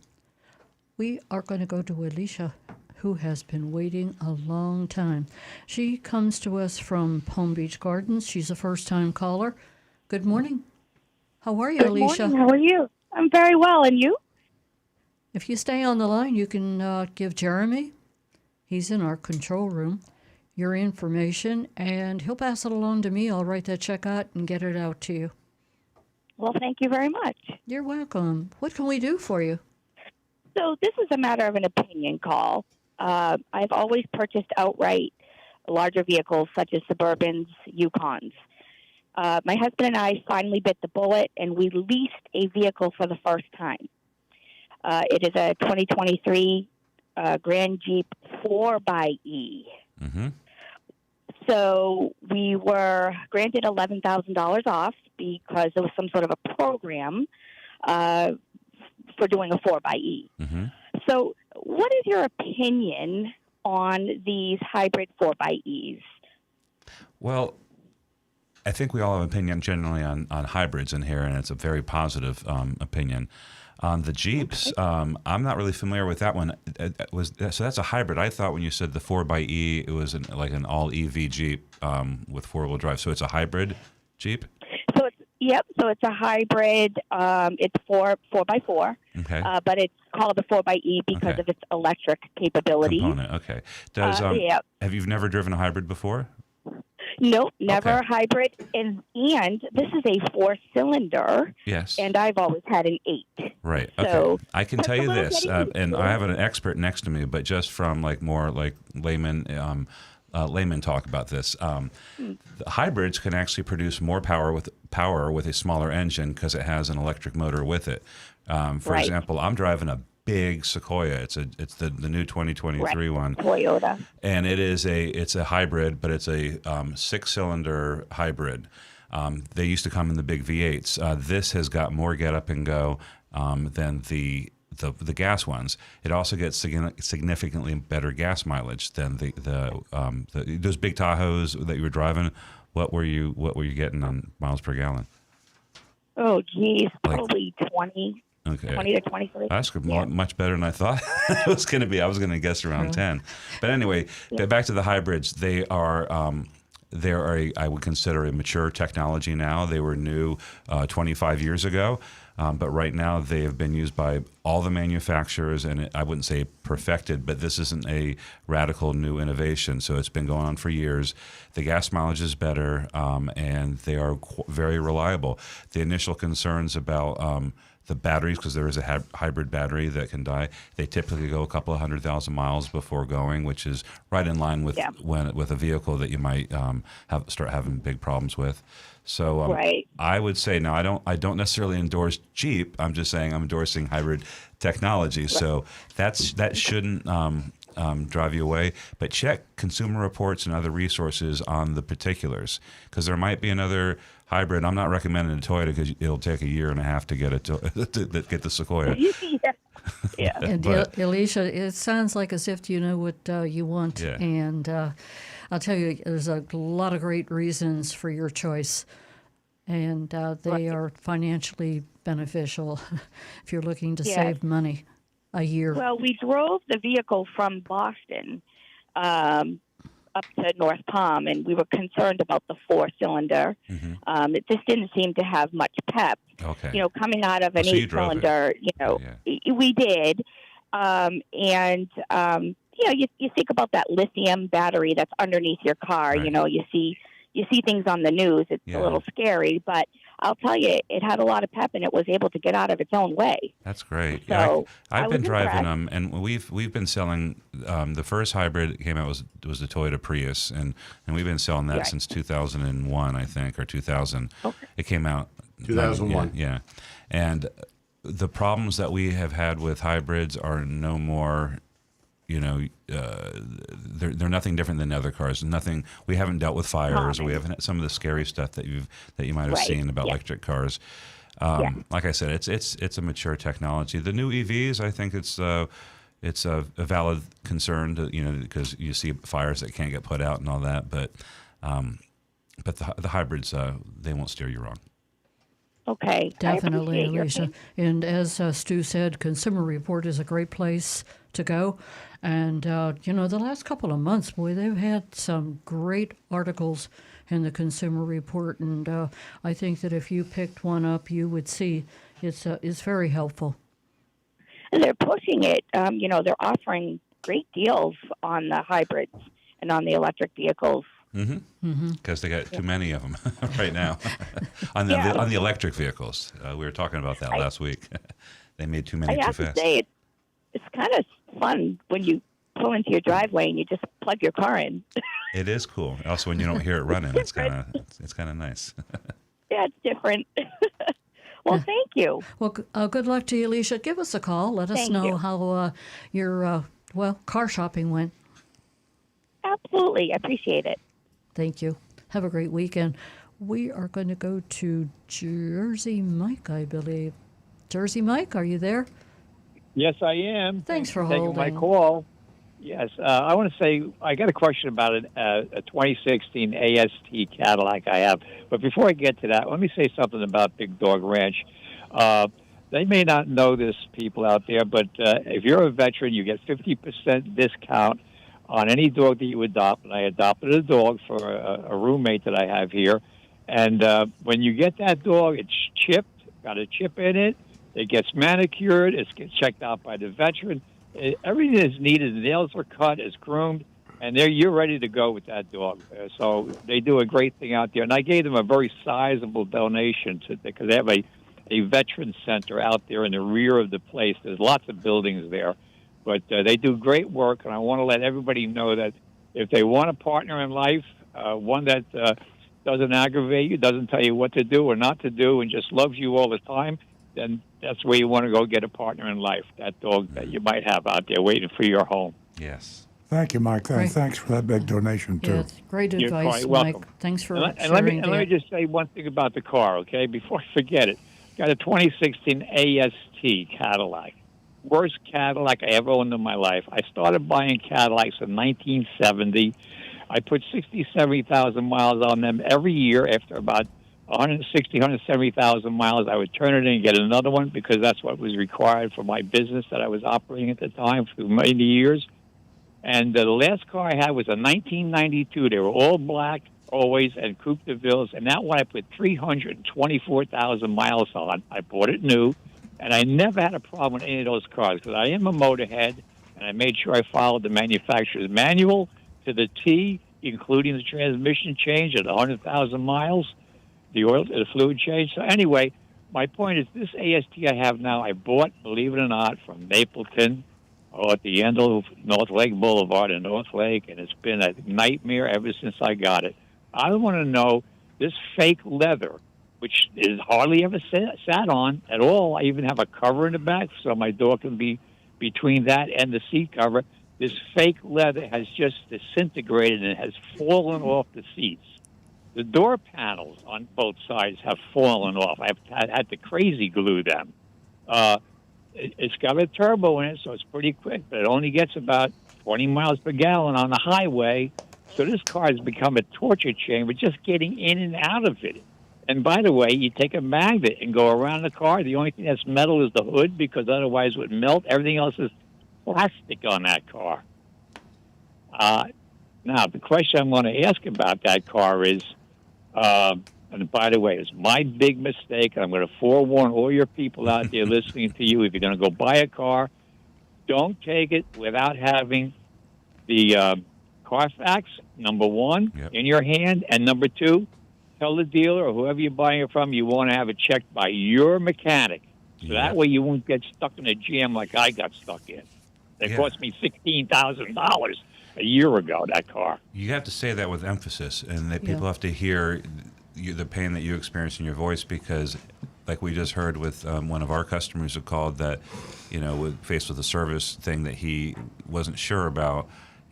We are going to go to Alicia, who has been waiting a long time. She comes to us from Palm Beach Gardens. She's a first-time caller. Good morning. How are you, Good Alicia? morning. How are you? I'm very well. And you? If you stay on the line, you can give Jeremy, he's in our control room, your information, and he'll pass it along to me. I'll write that check out and get it out to you. Well, thank you very much. You're welcome. What can we do for you? So this is a matter of an opinion call. I've always purchased outright larger vehicles such as Suburbans, Yukons. My husband and I finally bit the bullet, and we leased a vehicle for the first time. It is a 2023 Grand Jeep 4xe. Mm-hmm. So we were granted $11,000 off because there was some sort of a program for doing a 4xe. Mm-hmm. So what is your opinion on these hybrid 4xes? Well, I think we all have an opinion generally on hybrids in here, and it's a very positive opinion. On the Jeeps, I'm not really familiar with that one. So that's a hybrid. I thought when you said the 4xe, it was like an all EV Jeep with four-wheel drive. So it's a hybrid Jeep. So it's a hybrid. It's 4x4. Okay. But it's called the 4xe because Okay. of its electric capability. Component. Okay. Does Yeah. have you never driven a hybrid before? Nope, never Okay. a hybrid. And this is a 4-cylinder, Yes. and I've always had an 8. Right. Okay. So I can that's tell a you little this, getting and used I to. have an expert next to me, but just from like more like layman talk about this. The hybrids can actually produce more power with a smaller engine because it has an electric motor with it. For Right. example, I'm driving a big Sequoia. It's the new 2023 one. Toyota. And it's a hybrid, but it's a 6-cylinder hybrid. They used to come in the big V8s. This has got more get up and go than the gas ones. It also gets significantly better gas mileage than those big Tahoes that you were driving. What were you getting on miles per gallon? Oh, geez, Like- probably 20 Okay. 20 to 23. That's Yeah. much better than I thought it was going to be. I was going to guess around 10. But anyway, back to the hybrids. They are I would consider a mature technology now. They were new 25 years ago. But right now they have been used by all the manufacturers, and I wouldn't say perfected, but this isn't a radical new innovation. So it's been going on for years. The gas mileage is better, and they are very reliable. The initial concerns about the batteries, because there is a hybrid battery that can die. They typically go a couple of 100,000 miles before going, which is right in line with with a vehicle that you might start having big problems with. So Right. I would say no. I don't necessarily endorse Jeep. I'm just saying I'm endorsing hybrid technology. So that shouldn't drive you away. But check Consumer Reports and other resources on the particulars, because there might be another hybrid. I'm not recommending a Toyota because it'll take a year and a half to get it to get the Sequoia. Yeah. And But- Alicia, it sounds like as if you know what you want. Yeah. And I'll tell you, there's a lot of great reasons for your choice, and they are financially beneficial if you're looking to Yes. save money a year. Well, we drove the vehicle from Boston up to North Palm, and we were concerned about the four-cylinder. It just didn't seem to have much pep. Okay. You know, coming out of an so you drove it. eight-cylinder, you know, we did. You know, you think about that lithium battery that's underneath your car. Right. You know, you see things on the news. It's Yeah. a little scary, but I'll tell you, it had a lot of pep, and it was able to get out of its own way. That's great. So, I've I been was driving impressed. them, and we've been selling. The first hybrid that came out was the Toyota Prius, and we've been selling that Right. since 2001, I think, or 2000. Okay. It came out 2001. Yeah, and the problems that we have had with hybrids are no more. You know, they're nothing different than other cars. Nothing. We haven't dealt with fires, or we haven't had some of the scary stuff that you might have Right. seen about Yeah. electric cars. Yeah. Like I said, it's a mature technology. The new EVs, I think it's a valid concern, because you see fires that can't get put out and all that. But the hybrids, they won't steer you wrong. Okay. Definitely, I appreciate your Alicia. And as Stu said, Consumer Report is a great place to go. And, the last couple of months, boy, they've had some great articles in the Consumer Report. And I think that if you picked one up, you would see it's very helpful. And they're pushing it. They're offering great deals on the hybrids and on the electric vehicles. Because they got too many of them right now on Yeah. the electric vehicles. We were talking about that last week. They made too many I too have fast. to say, it's kind of fun when you pull into your driveway and you just plug your car in. It is cool. Also, when you don't hear it running, it's kind of nice. Yeah, it's different. Well, thank you. Well, good luck to you, Alicia. Give us a call. Let us Thank know you. how your car shopping went. Absolutely. I appreciate it. Thank you. Have a great weekend. We are going to go to Jersey Mike, I believe. Jersey Mike, are you there? Yes, I am. Thanks for taking my holding. call. Yes, I want to say I got a question about a 2016 AST Cadillac I have. But before I get to that, let me say something about Big Dog Ranch. They may not know this, people out there, but if you're a veteran, you get 50% discount on any dog that you adopt. And I adopted a dog for a roommate that I have here. And when you get that dog, it's chipped, got a chip in it. It gets manicured. It gets checked out by the veteran. Everything is needed. The nails are cut. It's groomed. And you're ready to go with that dog. So they do a great thing out there. And I gave them a very sizable donation because they have a veteran center out there in the rear of the place. There's lots of buildings there. But they do great work. And I want to let everybody know that if they want a partner in life, one that doesn't aggravate you, doesn't tell you what to do or not to do, and just loves you all the time, then that's where you want to go get a partner in life, that dog that you might have out there waiting for your home. Yes. Thank you, Mike. Right. Thanks for that big donation, too. Yeah, it's great You're advice, quite Mike. welcome. Thanks for And sharing let me that. just say one thing about the car, okay, before I forget it. Got a 2016 AST Cadillac. Worst Cadillac I ever owned in my life. I started buying Cadillacs in 1970. I put 60, 70,000 miles on them every year. After about 160, 170,000 miles, I would turn it in and get another one because that's what was required for my business that I was operating at the time for many years. And the last car I had was a 1992. They were all black, always, and Coupe de Villes. And that one I put 324,000 miles on. I bought it new, and I never had a problem with any of those cars because I am a motorhead, and I made sure I followed the manufacturer's manual to the T, including the transmission change at 100,000 miles, the fluid change. So anyway, my point is this AST I have now, I bought, believe it or not, from Mapleton, at the end of North Lake Boulevard in North Lake, and it's been a nightmare ever since I got it. I want to know this fake leather, which is hardly ever sat on at all. I even have a cover in the back so my dog can be between that and the seat cover. This fake leather has just disintegrated and has fallen off the seats. The door panels on both sides have fallen off. I've had to crazy glue them. It's got a turbo in it, so it's pretty quick, but it only gets about 20 miles per gallon on the highway. So this car has become a torture chamber just getting in and out of it. And by the way, you take a magnet and go around the car. The only thing that's metal is the hood because otherwise it would melt. Everything else is plastic on that car. Now, the question I'm going to ask about that car is, and by the way, it's my big mistake. I'm going to forewarn all your people out there listening to you. If you're going to go buy a car, don't take it without having the Carfax, number one, in your hand. And number two, tell the dealer or whoever you're buying it from, you want to have it checked by your mechanic. So that way you won't get stuck in a jam like I got stuck in. It cost me $16,000 a year ago, that car. You have to say that with emphasis, and that people have to hear the pain that you experience in your voice, because like we just heard with one of our customers who called that, faced with a service thing that he wasn't sure about.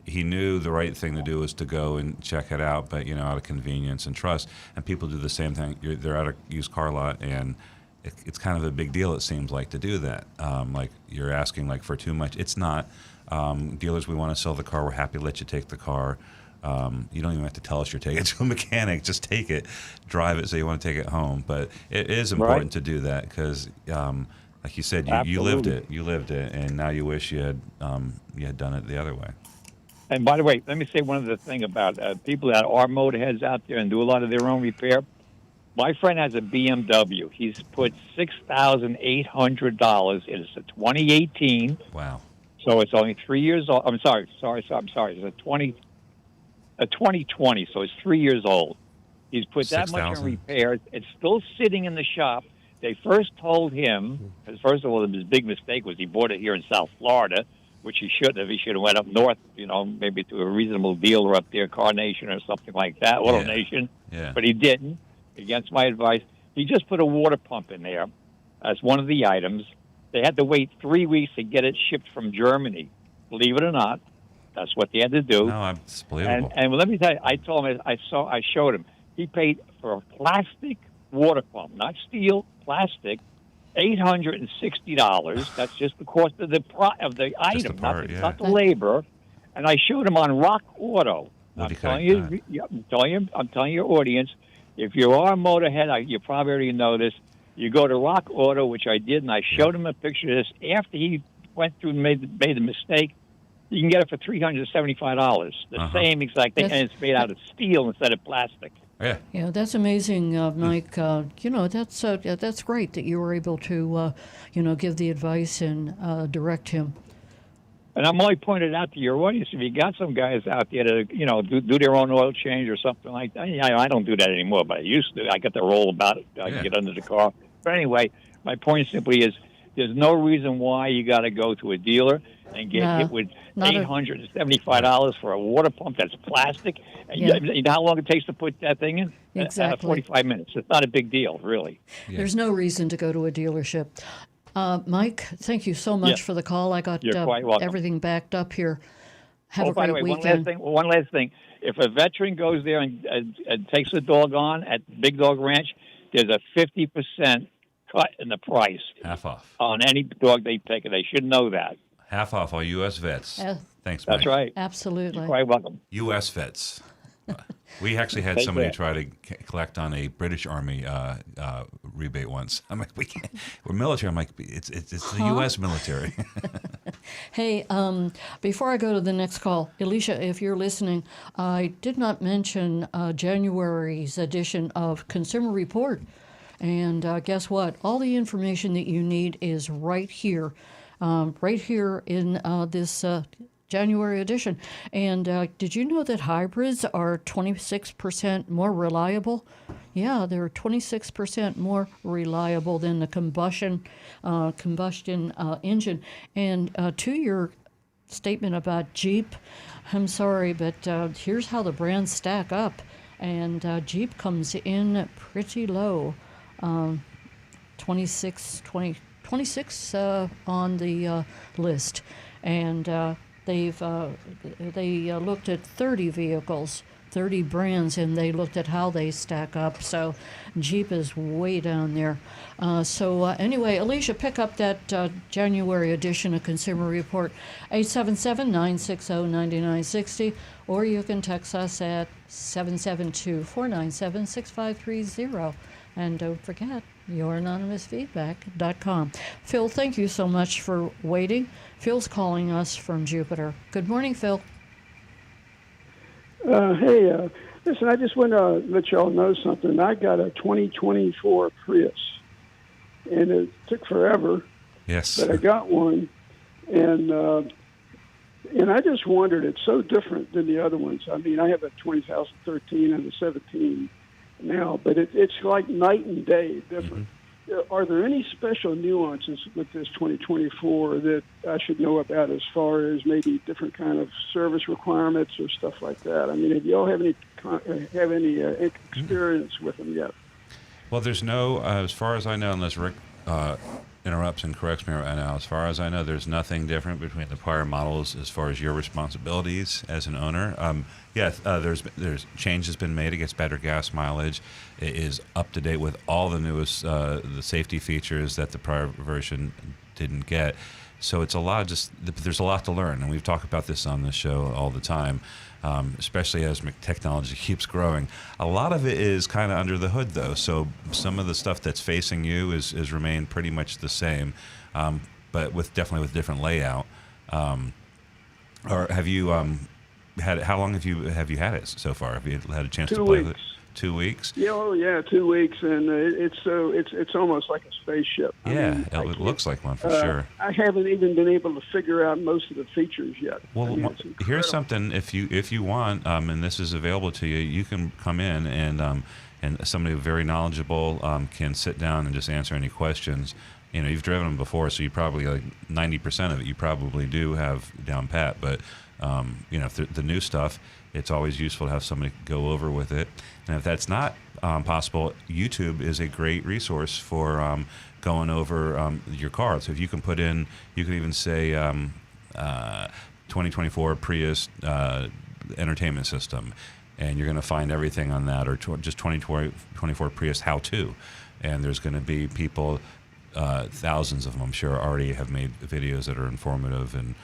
He knew the right thing to do was to go and check it out, but, out of convenience and trust. And people do the same thing. They're at a used car lot, and it's kind of a big deal, it seems like, to do that. Like you're asking for too much. It's not. Dealers, we want to sell the car. We're happy to let you take the car. You don't even have to tell us you're taking it to a mechanic. Just take it, drive it, say you want to take it home. But it is important to do that because, like you said, you lived it. You lived it, and now you wish you had done it the other way. And by the way, let me say one other thing about people that are motorheads out there and do a lot of their own repair. My friend has a BMW. He's put $6,800 in. It's a 2018. Wow. So it's only 3 years old. I'm sorry. It's a 2020, so it's 3 years old. He's put that much in repairs. It's still sitting in the shop. They first told him, because first of all, his big mistake was he bought it here in South Florida, which he shouldn't have. He should have went up north, maybe to a reasonable dealer up there, Car Nation or something like that, Auto Nation. Yeah. But he didn't, against my advice. He just put a water pump in there as one of the items. They had to wait 3 weeks to get it shipped from Germany. Believe it or not, that's what they had to do. No, it's believable. And let me tell you, I told him, I showed him. He paid for a plastic water pump, not steel, plastic, $860. That's just the cost of the item, not the labor. And I showed him on Rock Auto. I'm telling your audience, if you are a motorhead, you probably already know this. You go to Rock Auto, which I did, and I showed him a picture of this. After he went through and made the mistake, you can get it for $375. The same exact thing, and it's made out of steel instead of plastic. Yeah, that's amazing, Mike. That's great that you were able to, give the advice and direct him. And I'm only pointing out to your audience, if you got some guys out there that, do their own oil change or something like that. I don't do that anymore, but I used to. I got to roll about it. I can get under the car. But anyway, my point simply is there's no reason why you got to go to a dealer and get hit with $875 for a water pump that's plastic. And you know how long it takes to put that thing in? Exactly. 45 minutes. It's not a big deal, really. Yeah. There's no reason to go to a dealership. Mike, thank you so much for the call. I got everything backed up here. Have a great weekend. One last thing. If a veteran goes there and takes the dog on at Big Dog Ranch, there's a 50% cut in the price. Half off. On any dog they take, and they should know that. Half off all U.S. vets. Thanks, Mike. That's right. Absolutely. You're quite welcome. U.S. vets. We actually had somebody try to collect on a British Army rebate once. I'm like, we're military. I'm like, it's the U.S. military. Hey, before I go to the next call, Alicia, if you're listening, I did not mention January's edition of Consumer Report. And guess what? All the information that you need is right here in this January edition. And did you know that hybrids are 26% more reliable? Yeah, they're 26% more reliable than the combustion engine. And to your statement about Jeep, I'm sorry, but here's how the brands stack up. And Jeep comes in pretty low, 26 on the list. And they looked at 30 vehicles 30 brands, and they looked at how they stack up. So Jeep is way down there. Anyway, Alicia, pick up that January edition of Consumer Report, 877-960-9960, or you can text us at 772-497-6530. And don't forget, youranonymousfeedback.com. Phil, thank you so much for waiting. Phil's calling us from Jupiter. Good morning, Phil. Hey, listen, I just want to let y'all know something. I got a 2024 Prius, and it took forever. Yes. But I got one, and I just wondered, it's so different than the other ones. I mean, I have a 2013 and a 17 now, but it's like night and day different. Are there any special nuances with this 2024 that I should know about as far as maybe different kind of service requirements or stuff like that? I mean, have y'all have any experience with them yet? Well, there's no, as far as I know, unless Rick interrupts and corrects me right now, as far as I know, there's nothing different between the prior models as far as your responsibilities as an owner. There's change has been made. It gets better gas mileage. It is up to date with all the newest the safety features that the prior version didn't get. So it's a lot of there's a lot to learn, and we've talked about this on the show all the time, especially as technology keeps growing. A lot of it is kind of under the hood, though. So some of the stuff that's facing you is remained pretty much the same, but definitely with different layout. Or have you how long have you had it so far? Have you had a chance to play with it? 2 weeks? Yeah, 2 weeks, and it's almost like a spaceship. Yeah, it looks like one for sure. I haven't even been able to figure out most of the features yet. Well, here's something. If you want, and this is available to you, you can come in and somebody very knowledgeable can sit down and just answer any questions. You know, you've driven them before, so you probably, like 90% of it, you probably do have down pat. But if the new stuff, it's always useful to have somebody go over with it. And if that's not possible, YouTube is a great resource for going over your car. So if you can put in, you can even say 2024 Prius entertainment system, and you're going to find everything on that, or just 2024 Prius how-to. And there's going to be people, thousands of them, I'm sure, already have made videos that are informative, and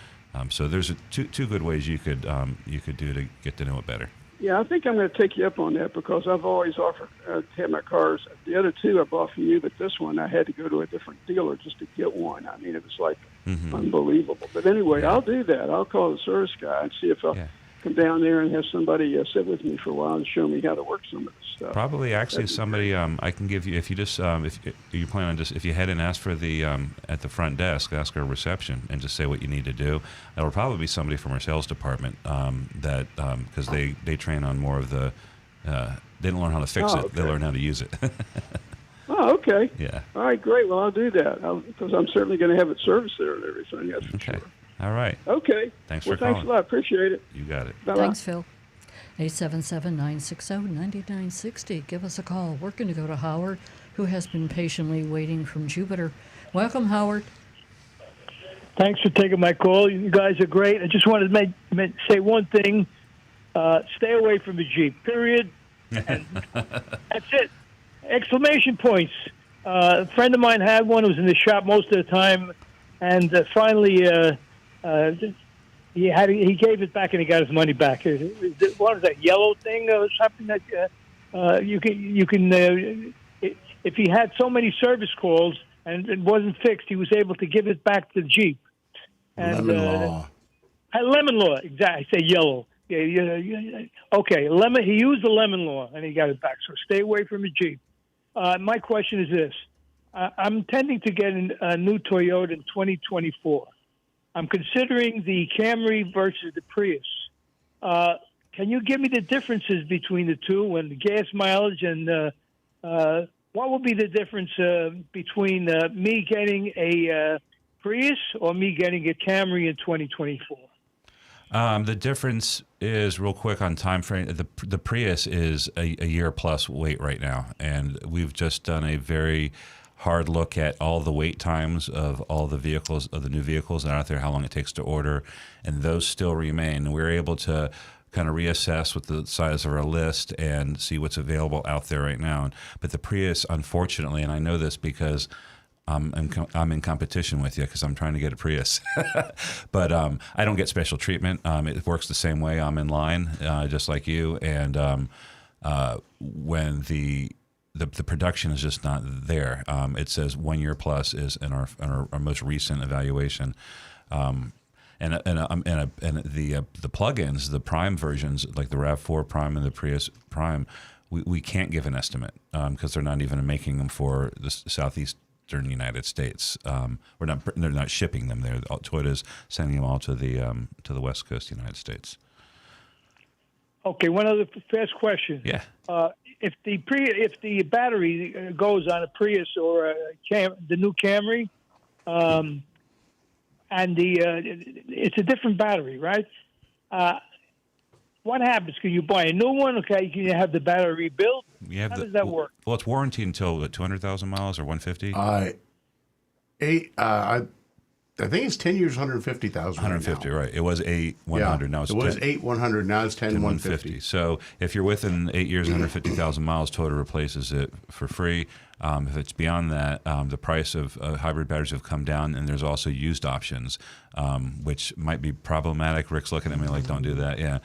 so there's two good ways you could do to get to know it better. Yeah, I think I'm going to take you up on that, because I've always offered to have my cars. The other two I bought from you, but this one I had to go to a different dealer just to get one. I mean, it was like unbelievable. But anyway, I'll do that. I'll call the service guy and see if I'll come down there and have somebody sit with me for a while and show me how to work some of this stuff. Probably, actually, somebody I can give you, if you just if you plan on if you head and ask for the at the front desk, ask our reception and just say what you need to do. It'll probably be somebody from our sales department that because they train on more of the they didn't learn how to fix it, they learn how to use it. Oh, okay. Yeah. All right, great. Well, I'll do that, because I'm certainly going to have it serviced there and everything. That's for sure. All right. Okay. Thanks for calling. Thanks a lot. Appreciate it. You got it. Bye-bye. Thanks, Phil. 877-960-9960. Give us a call. We're going to go to Howard, who has been patiently waiting from Jupiter. Welcome, Howard. Thanks for taking my call. You guys are great. I just wanted to say one thing. Stay away from the Jeep, period. And that's it. Exclamation points. A friend of mine had one. It was in the shop most of the time. And finally, he gave it back and he got his money back. What is that, yellow thing or something that you can if he had so many service calls and it wasn't fixed, he was able to give it back to the Jeep. And, lemon law. Lemon law, exactly. I say yellow. Yeah. Okay, lemon. He used the lemon law and he got it back. So stay away from the Jeep. My question is this. I'm intending to get a new Toyota in 2024. I'm considering the Camry versus the Prius. Can you give me the differences between the two and the gas mileage, and what will be the difference between me getting a Prius or me getting a Camry in 2024? The difference is, real quick on time frame, the Prius is a year plus wait right now, and we've just done a very hard look at all the wait times of all the vehicles, of the new vehicles that are out there, how long it takes to order, and those still remain. We're able to kind of reassess with the size of our list and see what's available out there right now. But the Prius, unfortunately, and I know this because I'm in competition with you because I'm trying to get a Prius, but I don't get special treatment. It works the same way. I'm in line, just like you, and when the production is just not there. It says 1 year plus is in our most recent evaluation. And the plugins, the Prime versions, like the RAV4 Prime and the Prius Prime, we can't give an estimate because they're not even making them for the southeastern United States. They're not shipping them there. Toyota's sending them all to the West Coast United States. Okay, one other fast question. Yeah. If the battery goes on a Prius or the new Camry, and it's a different battery, right? What happens? Can you buy a new one? Okay, can you have the battery rebuilt? How does that work? Well, it's warranted until 200,000 miles or 150. I think it's 10 years, 150,000. 150, right? It was 100. Now it's it was 100. Now it's 10, 150. So if you're within 8 years, 150,000 miles, Toyota replaces it for free. If it's beyond that, the price of hybrid batteries have come down, and there's also used options, which might be problematic. Rick's looking at me like, "Don't do that." Yeah.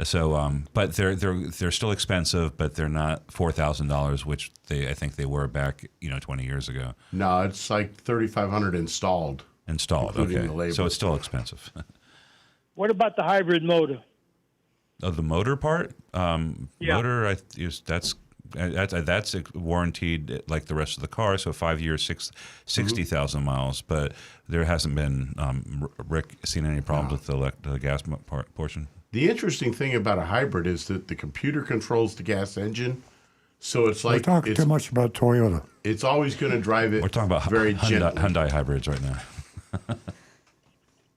So, but they're still expensive, but they're not $4,000, which I think they were back 20 years ago. No, it's like 3,500 installed. Okay. The labor. So it's still expensive. What about the hybrid motor? Oh, the motor part? Yeah. Motor, that's warranted like the rest of the car. So 5 years, 60,000 miles. But there hasn't been, Rick, seen any problems with the gas portion? The interesting thing about a hybrid is that the computer controls the gas engine. So it's like... We're talking too much about Toyota. It's always going to drive it. We're talking about very gently. Hyundai hybrids right now.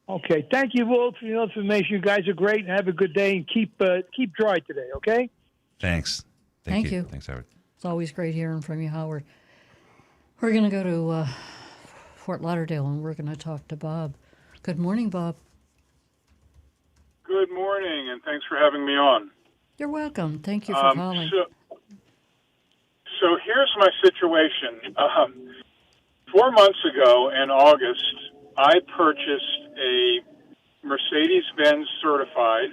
Okay, thank you both for your information. You guys are great, and have a good day, and keep dry today, okay? Thanks. Thank you. Thanks, Howard. It's always great hearing from you, Howard. We're going to go to Fort Lauderdale, and we're going to talk to Bob. Good morning, Bob. Good morning, and thanks for having me on. You're welcome. Thank you for calling. So here's my situation. 4 months ago in August, I purchased a Mercedes-Benz certified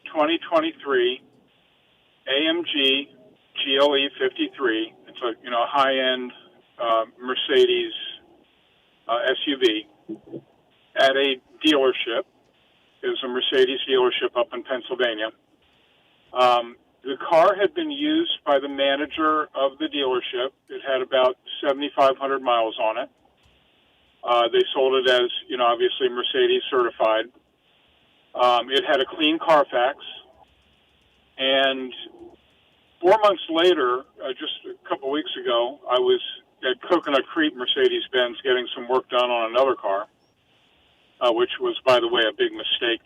2023 AMG GLE 53. It's a high-end Mercedes SUV at a dealership. It was a Mercedes dealership up in Pennsylvania. The car had been used by the manager of the dealership. It had about 7,500 miles on it. They sold it as, obviously Mercedes certified. It had a clean Carfax. And 4 months later, just a couple weeks ago, I was at Coconut Creek Mercedes-Benz getting some work done on another car, which was, by the way, a big mistake.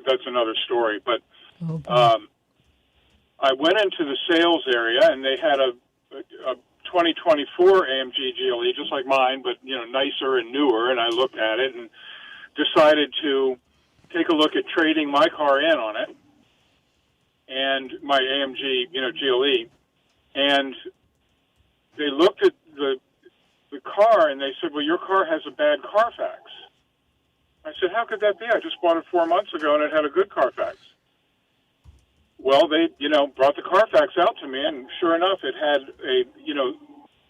That's another story. But I went into the sales area, and they had a 2024 AMG GLE, just like mine, but nicer and newer. And I looked at it and decided to take a look at trading my car in on it, and my AMG, GLE. And they looked at the car, and they said, "Well, your car has a bad Carfax." I said, "How could that be? I just bought it 4 months ago, and it had a good Carfax." Well, they, brought the Carfax out to me, and sure enough, it had a,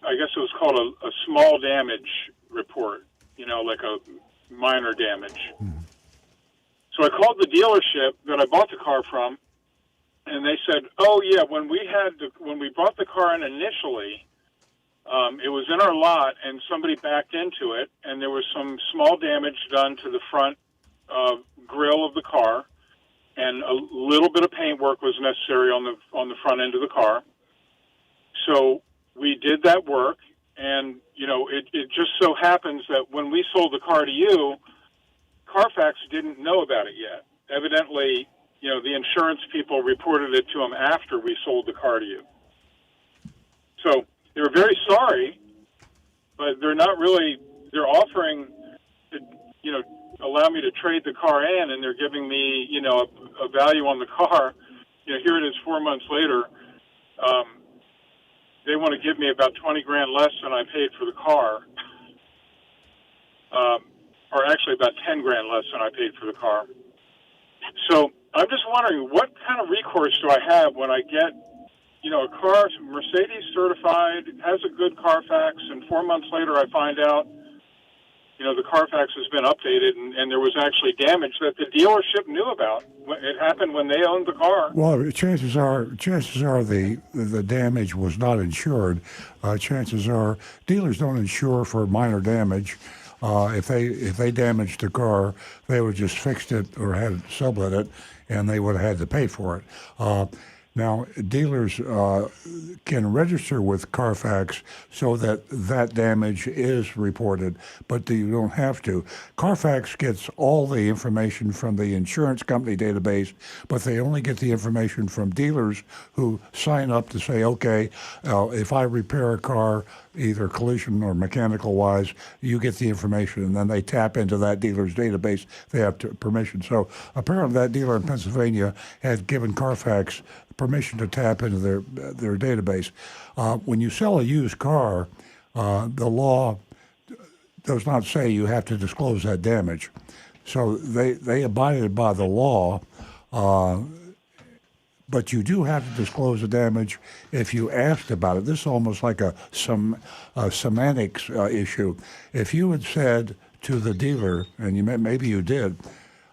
I guess it was called a small damage report, like a minor damage. So I called the dealership that I bought the car from, and they said, "Oh yeah, when we brought the car in initially, it was in our lot, and somebody backed into it, and there was some small damage done to the front grille of the car, and a little bit of paint work was necessary on the front end of the car. So we did that work, and it just so happens that when we sold the car to you, Carfax didn't know about it yet. Evidently, the insurance people reported it to them after we sold the car to you. So they were very sorry, but they're not really. They're offering to, allow me to trade the car in, and they're giving me, a value on the car. Here it is 4 months later. They want to give me about 20 grand less than I paid for the car, or actually about 10 grand less than I paid for the car. So I'm just wondering, what kind of recourse do I have when I get, a car, Mercedes certified, has a good Carfax, and 4 months later I find out, the Carfax has been updated, and there was actually damage that the dealership knew about. It happened when they owned the car. Well, chances are the damage was not insured. Chances are dealers don't insure for minor damage. If they damaged the car, they would just fixed it or had sublet it, and they would have had to pay for it. Now, dealers can register with Carfax so that damage is reported, but you don't have to. Carfax gets all the information from the insurance company database, but they only get the information from dealers who sign up to say, okay, if I repair a car, either collision or mechanical wise, you get the information, and then they tap into that dealer's database. They have permission. So apparently that dealer in Pennsylvania had given Carfax permission to tap into their database. When you sell a used car, the law does not say you have to disclose that damage. So they abided by the law, but you do have to disclose the damage if you asked about it. This is almost like a semantics issue. If you had said to the dealer, and maybe you did,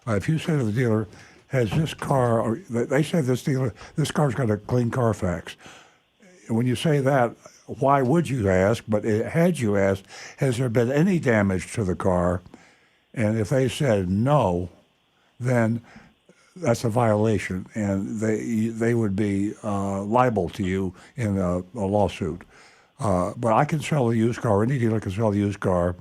if you said to the dealer, has this car, or they said this car's got a clean Carfax. When you say that, why would you ask? But had you asked, has there been any damage to the car? And if they said no, then that's a violation, and they would be liable to you in a lawsuit. But I can sell a used car. Any dealer can sell a used car,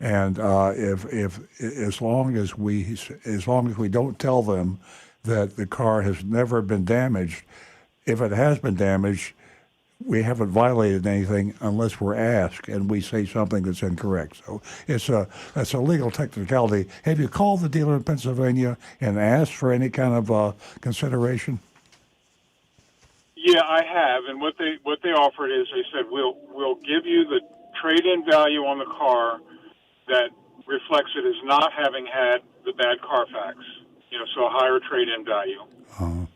and if as long as we don't tell them that the car has never been damaged, if it has been damaged, we haven't violated anything unless we're asked and we say something that's incorrect. So that's a legal technicality. Have you called the dealer in Pennsylvania and asked for any kind of consideration? Yeah, I have, and what they offered is they said we'll give you the trade-in value on the car that reflects it as not having had the bad Carfax, so a higher trade-in value,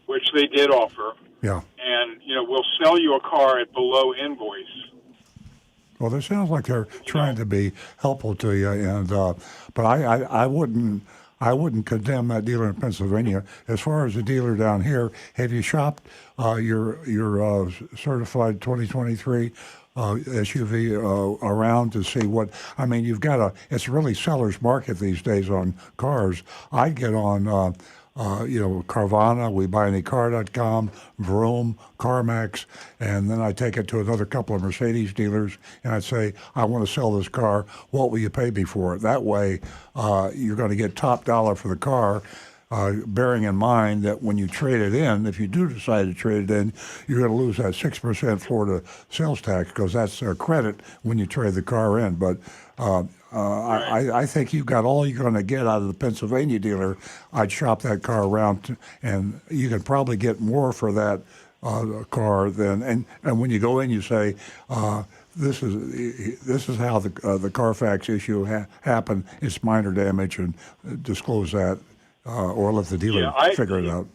which they did offer. Yeah. And, we'll sell you a car at below invoice. Well, this sounds like they're trying to be helpful to you, and but I wouldn't condemn that dealer in Pennsylvania. As far as the dealer down here, have you shopped your certified 2023 SUV around to see what? I mean, it's really seller's market these days on cars. I get on. Carvana, WeBuyAnyCar.com, Vroom, CarMax, and then I take it to another couple of Mercedes dealers, and I say, I want to sell this car. What will you pay me for it? That way, you're going to get top dollar for the car, bearing in mind that when you trade it in, if you do decide to trade it in, you're going to lose that 6% Florida sales tax because that's a credit when you trade the car in. But I think you've got all you're going to get out of the Pennsylvania dealer. I'd shop that car around, and you can probably get more for that car than. And when you go in, you say, "This is how the Carfax issue happened. It's minor damage," and disclose that, or let the dealer figure it out.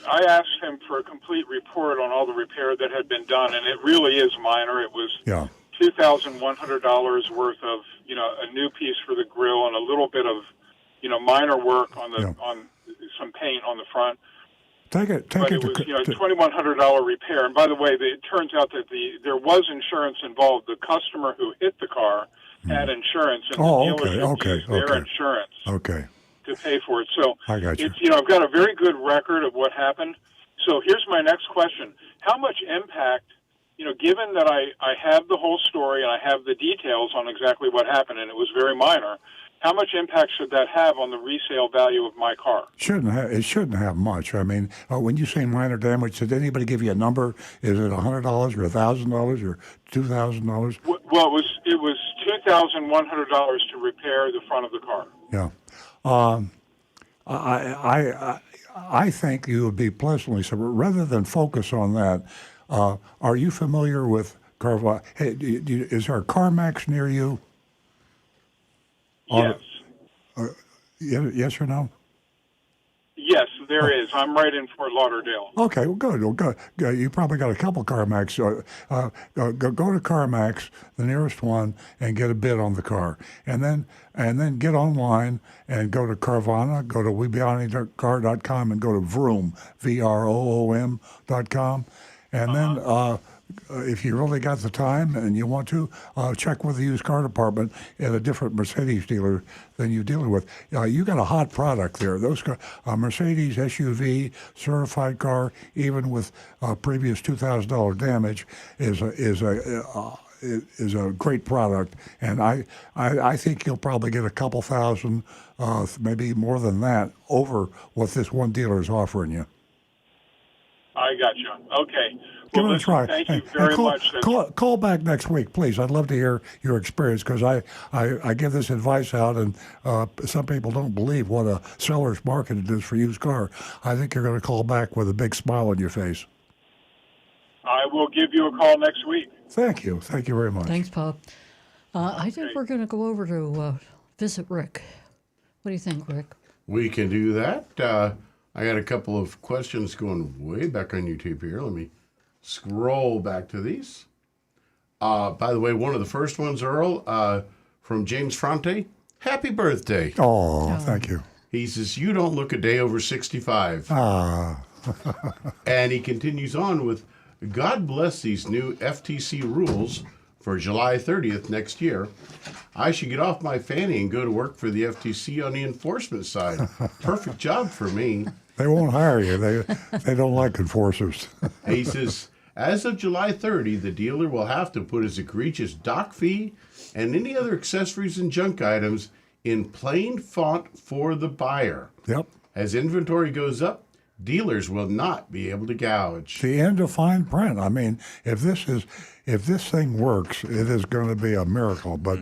I asked him for a complete report on all the repair that had been done, and it really is minor. It was. Yeah. $2,100 worth of a new piece for the grill and a little bit of minor work on some paint on the front. But it was $2,100 repair. And by the way, it turns out that there was insurance involved. The customer who hit the car had insurance, and the dealership used their insurance to pay for it. So I got you. I've got a very good record of what happened. So here's my next question: how much impact? Given that I have the whole story and I have the details on exactly what happened, and it was very minor, how much impact should that have on the resale value of my car? It shouldn't have much. I mean, when you say minor damage, did anybody give you a number? Is it $100 or $1,000 or $2,000? Well, it was $2,100 to repair the front of the car. Yeah. I think you would be pleasantly surprised. Rather than focus on that, are you familiar with Carvana? Hey, is there a CarMax near you? Yes. Yes or no? Yes, there is. I'm right in Fort Lauderdale. Okay, well, good. Well, good. You probably got a couple CarMax. Go to CarMax, the nearest one, and get a bid on the car, and then get online and go to Carvana, go to WeBeyondCar.com, and go to Vroom, VROOM.com, and then. If you really got the time and you want to, check with the used car department at a different Mercedes dealer than you're dealing with. You got a hot product there. Those Mercedes SUV certified car, even with previous $2,000 damage, is a great product. And I think you'll probably get a couple thousand, maybe more than that, over what this one dealer is offering you. I got you. Okay. Give Well, it a try. thank you very much. Call back next week, please. I'd love to hear your experience because I give this advice out, and some people don't believe what a seller's market it is for used car. I think you're going to call back with a big smile on your face. I will give you a call next week. Thank you. Thank you very much. Thanks, Bob. I think we're going to go over to visit Rick. What do you think, Rick? We can do that. I got a couple of questions going way back on YouTube here. Let me scroll back to these. By the way, one of the first ones, Earl, from James Fronte. Happy birthday. Oh, thank you. He says, you don't look a day over 65. And he continues on with, God bless these new FTC rules for July 30th next year. I should get off my fanny and go to work for the FTC on the enforcement side. Perfect job for me. They won't hire you. They don't like enforcers. He says, as of July 30, the dealer will have to put his egregious dock fee and any other accessories and junk items in plain font for the buyer. Yep. As inventory goes up, dealers will not be able to gouge. The end of fine print. I mean, if this thing works, it is going to be a miracle. But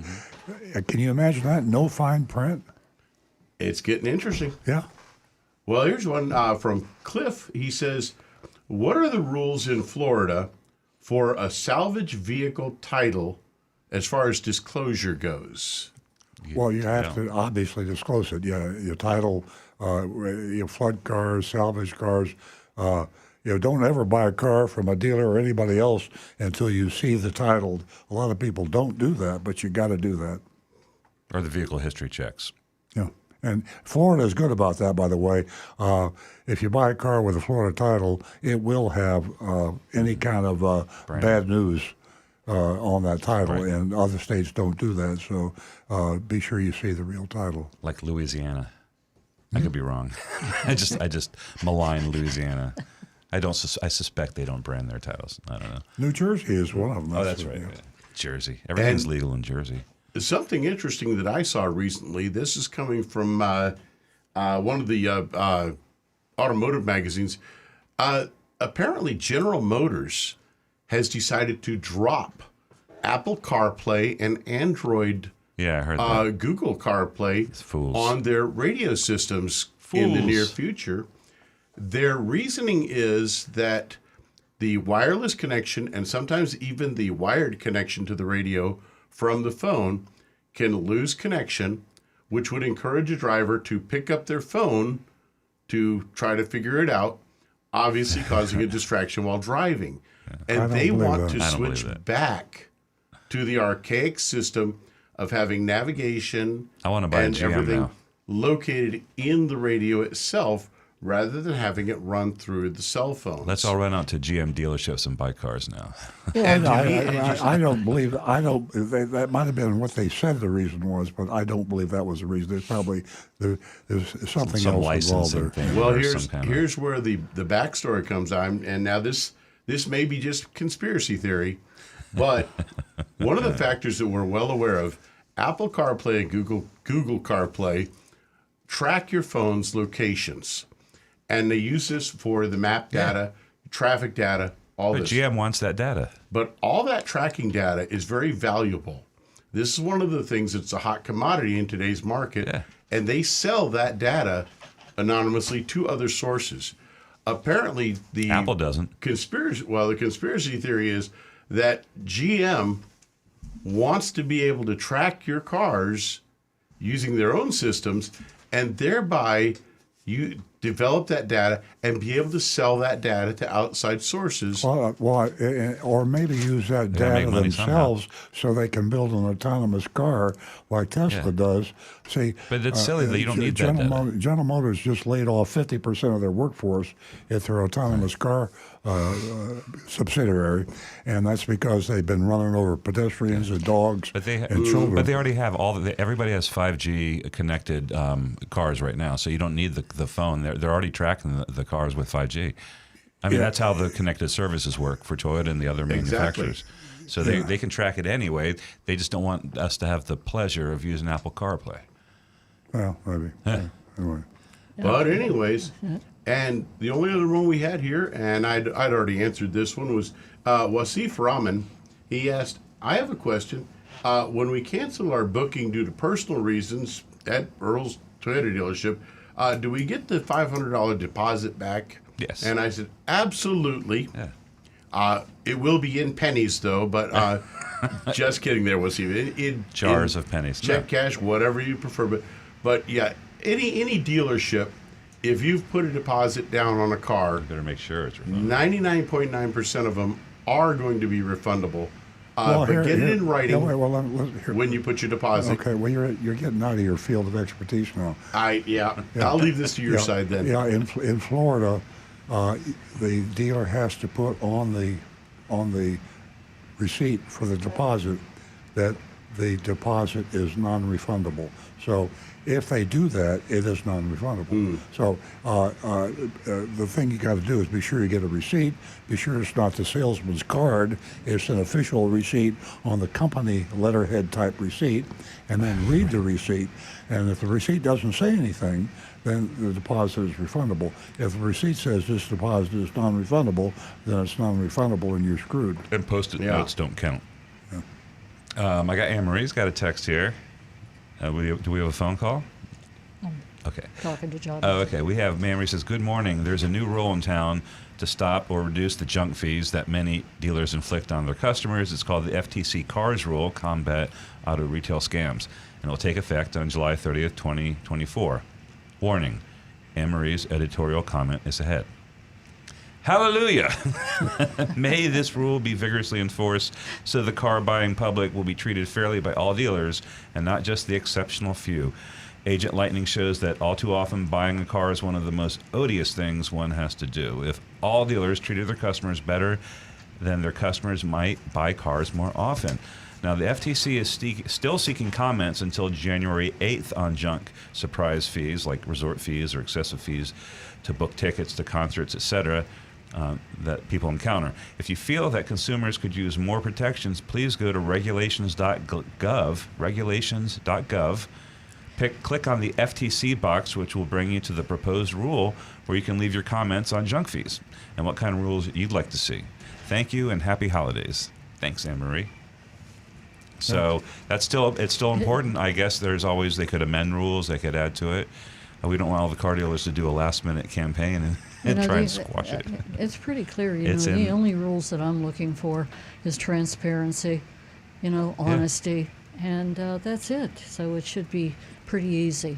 can you imagine that? No fine print? It's getting interesting. Yeah. Well, here's one from Cliff. He says, what are the rules in Florida for a salvage vehicle title as far as disclosure goes? Well, you have to obviously disclose it. Yeah, your title, your flood cars, salvage cars. Don't ever buy a car from a dealer or anybody else until you see the title. A lot of people don't do that, but you got to do that. Or the vehicle history checks. Yeah. And Florida is good about that, by the way. If you buy a car with a Florida title, it will have any kind of bad news on that title, right. And other states don't do that. So be sure you see the real title. Like Louisiana, I could be wrong. I just malign Louisiana. I suspect they don't brand their titles. I don't know. New Jersey is one of them. Oh, that's right. Yeah. Jersey. Everything's legal in Jersey. Something interesting that I saw recently, this is coming from one of the automotive magazines. Apparently, General Motors has decided to drop Apple CarPlay and Android I heard that. Google CarPlay on their radio systems in the near future. Their reasoning is that the wireless connection and sometimes even the wired connection to the radio from the phone can lose connection, which would encourage a driver to pick up their phone to try to figure it out, obviously causing a distraction while driving. And they want to switch back to the archaic system of having navigation and everything located in the radio itself, rather than having it run through the cell phone. Let's all run out to GM dealerships and buy cars now. I don't believe. That might have been what they said the reason was, but I don't believe that was the reason. There's probably there's something else involved there. Well, here's where the backstory comes on, and now this may be just conspiracy theory, but one of the factors that we're well aware of, Apple CarPlay and Google CarPlay track your phone's locations. And they use this for the map data, traffic data, all this. But GM wants that data. But all that tracking data is very valuable. This is one of the things that's a hot commodity in today's market, and they sell that data anonymously to other sources. Apparently, the Apple doesn't. The conspiracy theory is that GM wants to be able to track your cars using their own systems, and thereby you develop that data and be able to sell that data to outside sources. Or maybe use that They gotta data make money themselves so they can build an autonomous car like Tesla does. See, But it's silly that you don't need that data. General Motors just laid off 50% of their workforce at their autonomous car subsidiary, and that's because they've been running over pedestrians and dogs and children. But they already have everybody has 5G connected cars right now, so you don't need the phone. They're already tracking the cars with 5G. I mean, that's how the connected services work for Toyota and the other manufacturers. So they can track it anyway. They just don't want us to have the pleasure of using Apple CarPlay. Well, maybe. Anyway. But anyways, and the only other one we had here, and I'd already answered this one, was Wasif Rahman. He asked, I have a question. When we cancel our booking due to personal reasons at Earl's Toyota dealership, do we get the $500 deposit back? Yes. And I said, absolutely. Yeah. It will be in pennies, though, but just kidding there, Wasif. Jars of pennies. Check, cash, whatever you prefer. But yeah, any dealership, if you've put a deposit down on a car, you better make sure it's refundable. 99.9% of them are going to be refundable. But get it in writing when you put your deposit. Okay, well, you're getting out of your field of expertise now. I'll leave this to your side then. Yeah, in Florida, the dealer has to put on the receipt for the deposit that the deposit is non-refundable. So if they do that, it is non-refundable. So the thing you got to do is be sure you get a receipt. Be sure it's not the salesman's card. It's an official receipt on the company letterhead type receipt, and then read the receipt. And if the receipt doesn't say anything, then the deposit is refundable. If the receipt says this deposit is non-refundable, then it's non-refundable and you're screwed. And post-it notes don't count. I got Anne-Marie's got a text here. Do we have a phone call? Okay. Talking to John. Oh, okay. We have Anne-Marie says, good morning. There's a new rule in town to stop or reduce the junk fees that many dealers inflict on their customers. It's called the FTC CARS rule, Combat Auto Retail Scams. And it will take effect on July 30th, 2024. Warning, Anne-Marie's editorial comment is ahead. Hallelujah! May this rule be vigorously enforced so the car buying public will be treated fairly by all dealers and not just the exceptional few. Agent Lightning shows that all too often buying a car is one of the most odious things one has to do. If all dealers treated their customers better, then their customers might buy cars more often. Now, the FTC is still seeking comments until January 8th on junk surprise fees like resort fees or excessive fees to book tickets to concerts, etc., that people encounter. If you feel that consumers could use more protections, please go to regulations.gov. Click on the FTC box, which will bring you to the proposed rule where you can leave your comments on junk fees and what kind of rules you'd like to see. Thank you and happy holidays. Thanks, Anne-Marie. So it's still important. I guess they could amend rules, they could add to it. We don't want all the car dealers to do a last-minute campaign and try and squash it. It's pretty clear. The only rules that I'm looking for is transparency, honesty, and that's it. So it should be pretty easy,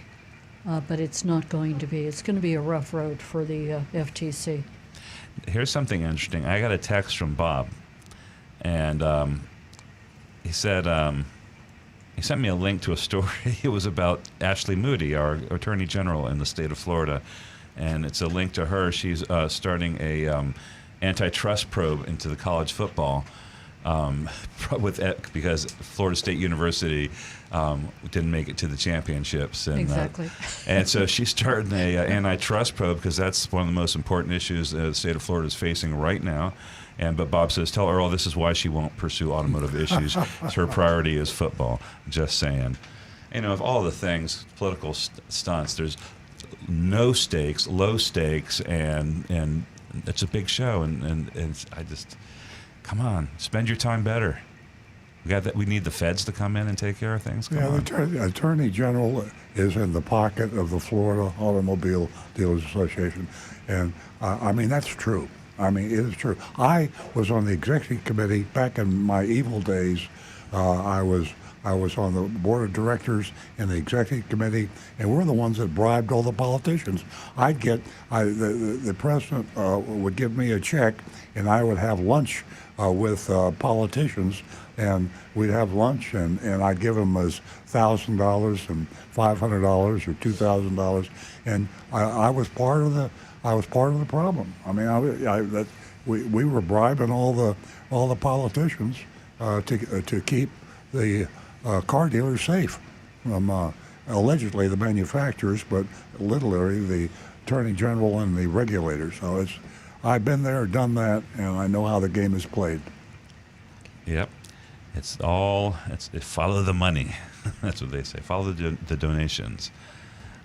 but it's not going to be. It's going to be a rough road for the FTC. Here's something interesting. I got a text from Bob, and he said he sent me a link to a story. It was about Ashley Moody, our Attorney General in the state of Florida, and it's a link to her. She's starting a antitrust probe into the college football because Florida State University didn't make it to the championships. And, exactly. And so she's starting a antitrust probe because that's one of the most important issues the state of Florida is facing right now. But Bob says, tell Earl this is why she won't pursue automotive issues. Her priority is football. Just saying. Of all the things, political stunts, there's no stakes, low stakes, and it's a big show. And I just, come on, spend your time better. We need the feds to come in and take care of things. Come Yeah, on. the Attorney General is in the pocket of the Florida Automobile Dealers Association, and I mean that's true. I mean it is true. I was on the executive committee back in my evil days. I was on the board of directors and the executive committee, and we're the ones that bribed all the politicians. The president would give me a check, and I would have lunch with politicians, and we'd have lunch, and I'd give them as $1,000 and $500 or $2,000, and I was part of the problem. I mean, we were bribing all the politicians to keep the car dealers safe from allegedly the manufacturers, but literally the Attorney General and the regulators. So I've been there, done that, and I know how the game is played. Yep. It's follow the money. That's what they say. Follow the donations.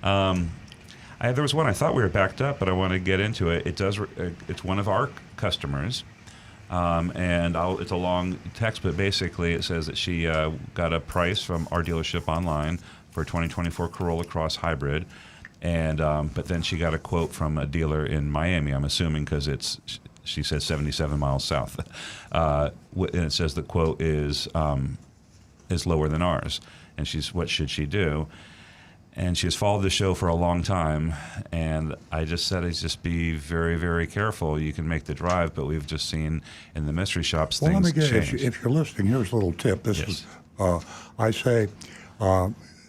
There was one I thought we were backed up, but I want to get into it. It's one of our customers. It's a long text, but basically it says that she got a price from our dealership online for a 2024 Corolla Cross Hybrid, and but then she got a quote from a dealer in Miami. I'm assuming because she says 77 miles south, and it says the quote is lower than ours. And what should she do? And she has followed the show for a long time, and I just said, just be very, very careful. You can make the drive, but we've just seen in the mystery shops things let me get change. if you're listening, here's a little tip. This Yes. is, I say,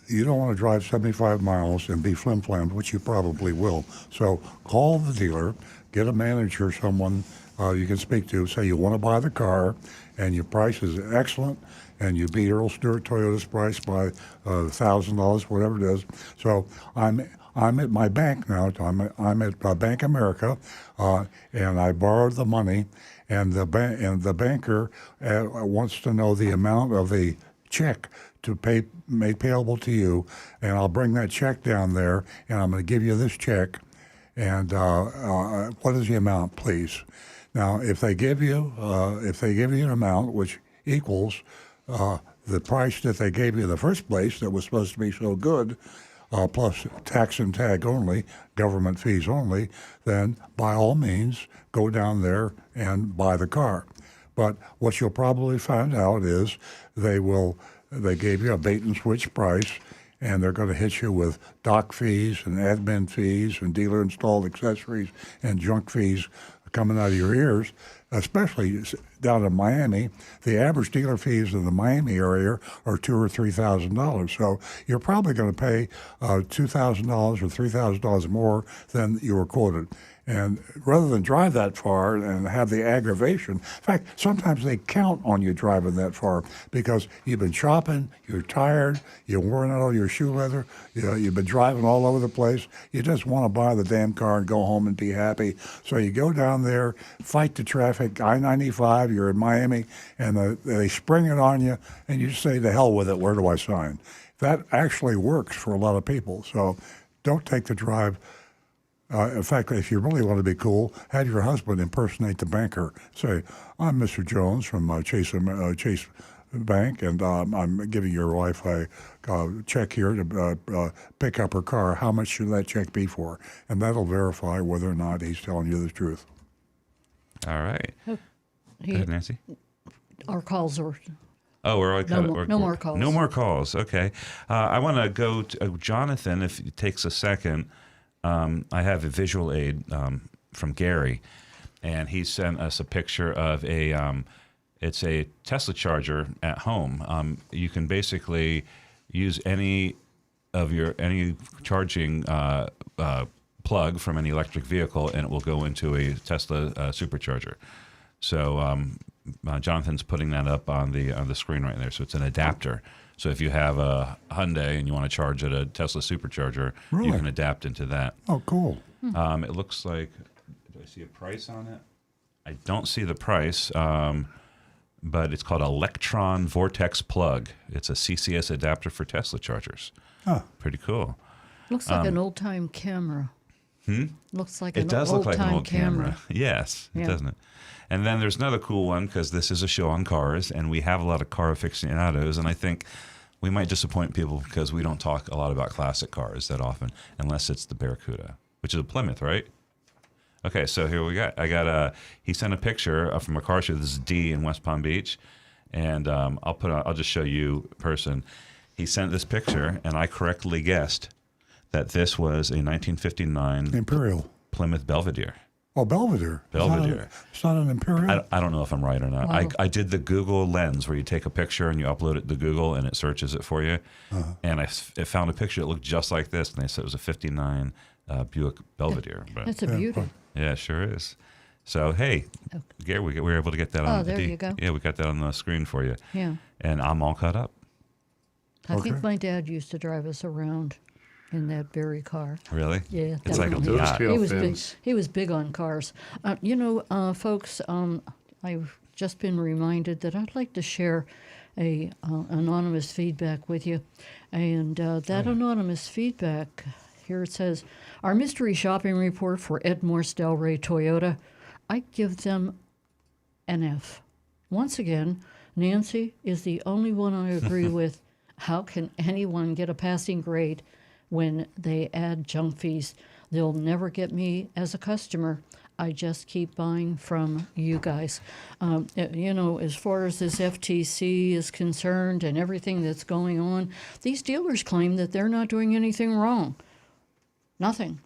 you don't want to drive 75 miles and be flim-flammed, which you probably will. So call the dealer, get a manager, someone you can speak to, say you want to buy the car, and your price is excellent, and you beat Earl Stewart Toyota's price by $1,000, whatever it is. So I'm at my bank now. I'm at Bank America, and I borrowed the money, and the banker wants to know the amount of the check to make payable to you, and I'll bring that check down there, and I'm going to give you this check. And what is the amount, please? Now, if they give you an amount which equals the price that they gave you in the first place that was supposed to be so good, plus tax and tag only, government fees only, then by all means go down there and buy the car. But what you'll probably find out is they gave you a bait and switch price, and they're going to hit you with dock fees and admin fees and dealer installed accessories and junk fees coming out of your ears, especially down in Miami. The average dealer fees in the Miami area are $2,000 or $3,000. So you're probably going to pay $2,000 or $3,000 more than you were quoted. And rather than drive that far and have the aggravation, in fact, sometimes they count on you driving that far because you've been shopping, you're tired, you're wearing out all your shoe leather, you've been driving all over the place. You just want to buy the damn car and go home and be happy. So you go down there, fight the traffic, I-95, you're in Miami, and they spring it on you, and you say, to hell with it, where do I sign? That actually works for a lot of people. So don't take the drive. In fact, if you really want to be cool, have your husband impersonate the banker. Say, I'm Mr. Jones from Chase Bank, and I'm giving your wife a check here to pick up her car. How much should that check be for? And that'll verify whether or not he's telling you the truth. All right. Go ahead, Nancy. Our calls are... Oh, we're no more calls. No more calls. Okay. I want to go to Jonathan, if it takes a second. I have a visual aid from Gary, and he sent us a picture of it's a Tesla charger at home. You can basically use any charging plug from any electric vehicle, and it will go into a Tesla supercharger. So Jonathan's putting that up on the screen right there. So it's an adapter. So if you have a Hyundai and you want to charge at a Tesla supercharger, Really? you can adapt into that. Oh, cool. It looks like, do I see a price on it? I don't see the price, but it's called Electron Vortex Plug. It's a CCS adapter for Tesla chargers. Huh. Pretty cool. Looks like an old-time camera. Looks like It an does look like an old-time old camera. Yes, Yeah. doesn't it? And then there's another cool one because this is a show on cars, and we have a lot of car aficionados, and I think we might disappoint people because we don't talk a lot about classic cars that often, unless it's the Barracuda, which is a Plymouth, right? Okay, so here he sent a picture from a car show. This is D in West Palm Beach, and I'll just show you in person. He sent this picture, and I correctly guessed that this was a 1959 Imperial. Plymouth Belvedere. Oh, Belvedere. Belvedere. It's not an Imperial? I don't know if I'm right or not. Wow. I did the Google Lens where you take a picture and you upload it to Google and it searches it for you. And it found a picture that looked just like this, and they said it was a 59 Buick Belvedere. But That's a beauty. yeah, it sure is. So, hey, Gary, we were able to get that on. there you go. Yeah, we got that on the screen for you. Yeah. And I'm all caught up. I think my dad used to drive us around in that very car. Really? Yeah, It's like a definitely. yacht. tail He was big. fins. He was big on cars. Folks, I've just been reminded that I'd like to share a anonymous feedback with you, and that anonymous feedback here it says, our mystery shopping report for Ed Morse Delray Toyota. I give them an F. Once again, Nancy is the only one I agree with. How can anyone get a passing grade when they add junk fees? They'll never get me as a customer. I just keep buying from you guys. As far as this FTC is concerned and everything that's going on, these dealers claim that they're not doing anything wrong. Nothing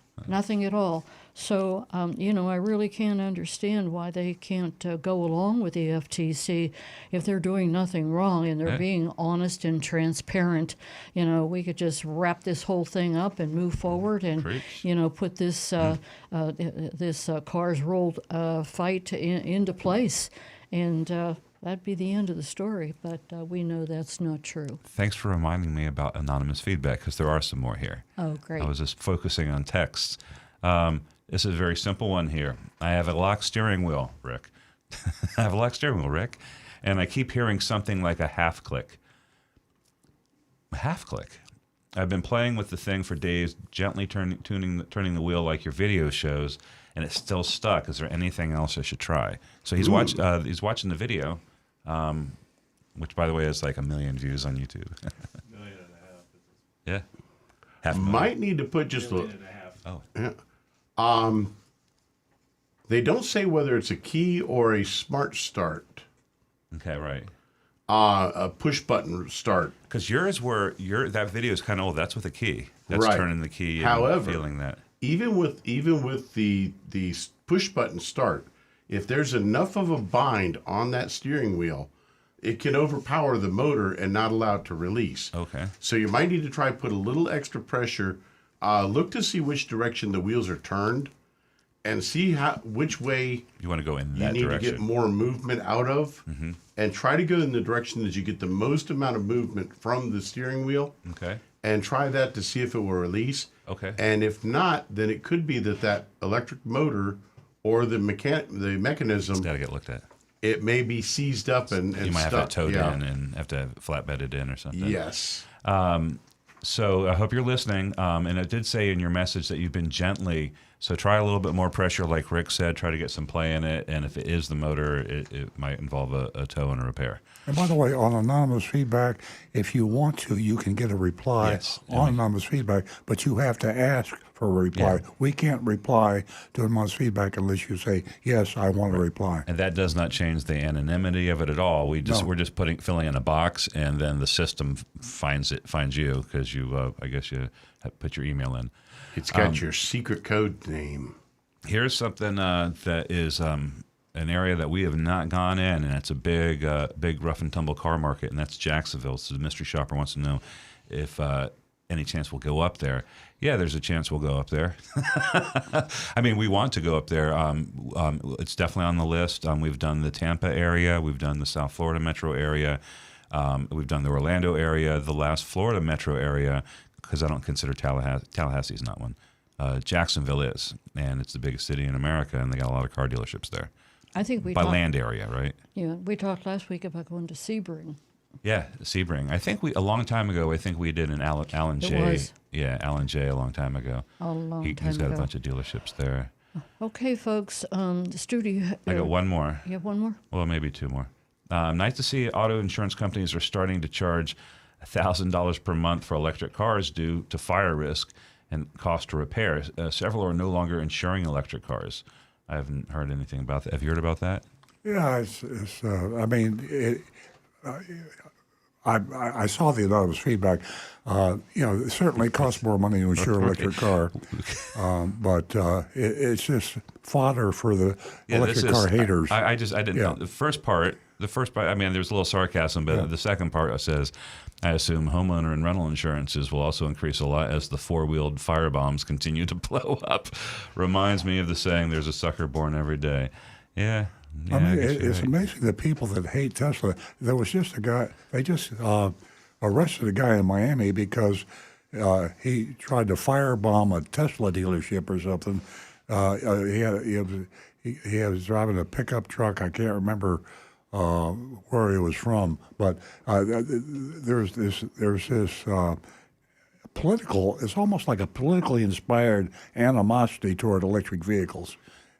at all. So, I really can't understand why they can't go along with the FTC if they're doing nothing wrong and they're being honest and transparent. We could just wrap this whole thing up and move forward and, put this cars rolled fight into place. And that'd be the end of the story. But we know that's not true. Thanks for reminding me about anonymous feedback because there are some more here. Oh, great. I was just focusing on texts. This is a very simple one here. I have a lock steering wheel, Rick. I have a lock steering wheel, Rick. And I keep hearing something like a half click. A half click. I've been playing with the thing for days, gently turning the wheel like your video shows, and it's still stuck. Is there anything else I should try? So he's watching the video, which, by the way, is like 1 million views on YouTube. 1.5 million. Yeah. Half a million. Might need to put just a 1.5 million. Oh. Yeah. They don't say whether it's a key or a smart start. Okay, right. A push button start. Because that video is kind of old. That's with a key. That's Right. turning the key. And However, feeling that. Even with the push button start, if there's enough of a bind on that steering wheel, it can overpower the motor and not allow it to release. Okay. So you might need to try put a little extra pressure. Look to see which direction the wheels are turned, and see which way you want to go in you that need direction. to get more movement out of, and try to go in the direction that you get the most amount of movement from the steering wheel. Okay. And try that to see if it will release. Okay. And if not, then it could be that electric motor or the mechanism Got to get looked at. it may be seized up and You might stuck. have to towed Yeah. in and have to flatbed it in or something. Yes. So I hope you're listening. And it did say in your message that you've been gently. So try a little bit more pressure, like Rick said. Try to get some play in it. And if it is the motor, it might involve a tow and a repair. And by the way, on anonymous feedback, if you want to, you can get a reply on anonymous feedback, but you have to ask for a reply. Yeah. We can't reply to anonymous feedback unless you say, yes, I want a reply. And that does not change the anonymity of it at all. We're just filling in a box, and then the system finds you because I guess you put your email in. It's got your secret code name. Here's something that is an area that we have not gone in, and it's a big rough and tumble car market, and that's Jacksonville. So the mystery shopper wants to know if any chance we'll go up there. Yeah, there's a chance we'll go up there. I mean, we want to go up there. It's definitely on the list. We've done the Tampa area. We've done the South Florida metro area. We've done the Orlando area, the last Florida metro area, because I don't consider Tallahassee is not one. Jacksonville is, and it's the biggest city in America, and they got a lot of car dealerships there. I think by land area, right? Yeah, we talked last week about going to Sebring. Yeah, Sebring. I think a long time ago, I think we did an Alan J. Yeah, Alan J. a long time ago. A long time He's got ago. a bunch of dealerships there. Okay, folks. Stu, do you I got one more. You have one more? Well, maybe two more. Nice to see auto insurance companies are starting to charge $1,000 per month for electric cars due to fire risk and cost to repair. Several are no longer insuring electric cars. I haven't heard anything about that. Have you heard about that? Yeah, I mean, I saw the anonymous feedback. It certainly costs more money to insure an electric car, but it's just fodder for the electric car haters. I didn't know. The first part, I mean, there's a little sarcasm, but the second part says, I assume homeowner and rental insurances will also increase a lot as the four-wheeled firebombs continue to blow up. Reminds me of the saying, there's a sucker born every day. Yeah. I mean, it's amazing the people that hate Tesla. There was just a guy, they just arrested a guy in Miami because he tried to firebomb a Tesla dealership or something. He was driving a pickup truck. I can't remember where he was from, but there's this political. It's almost like a politically inspired animosity toward electric vehicles,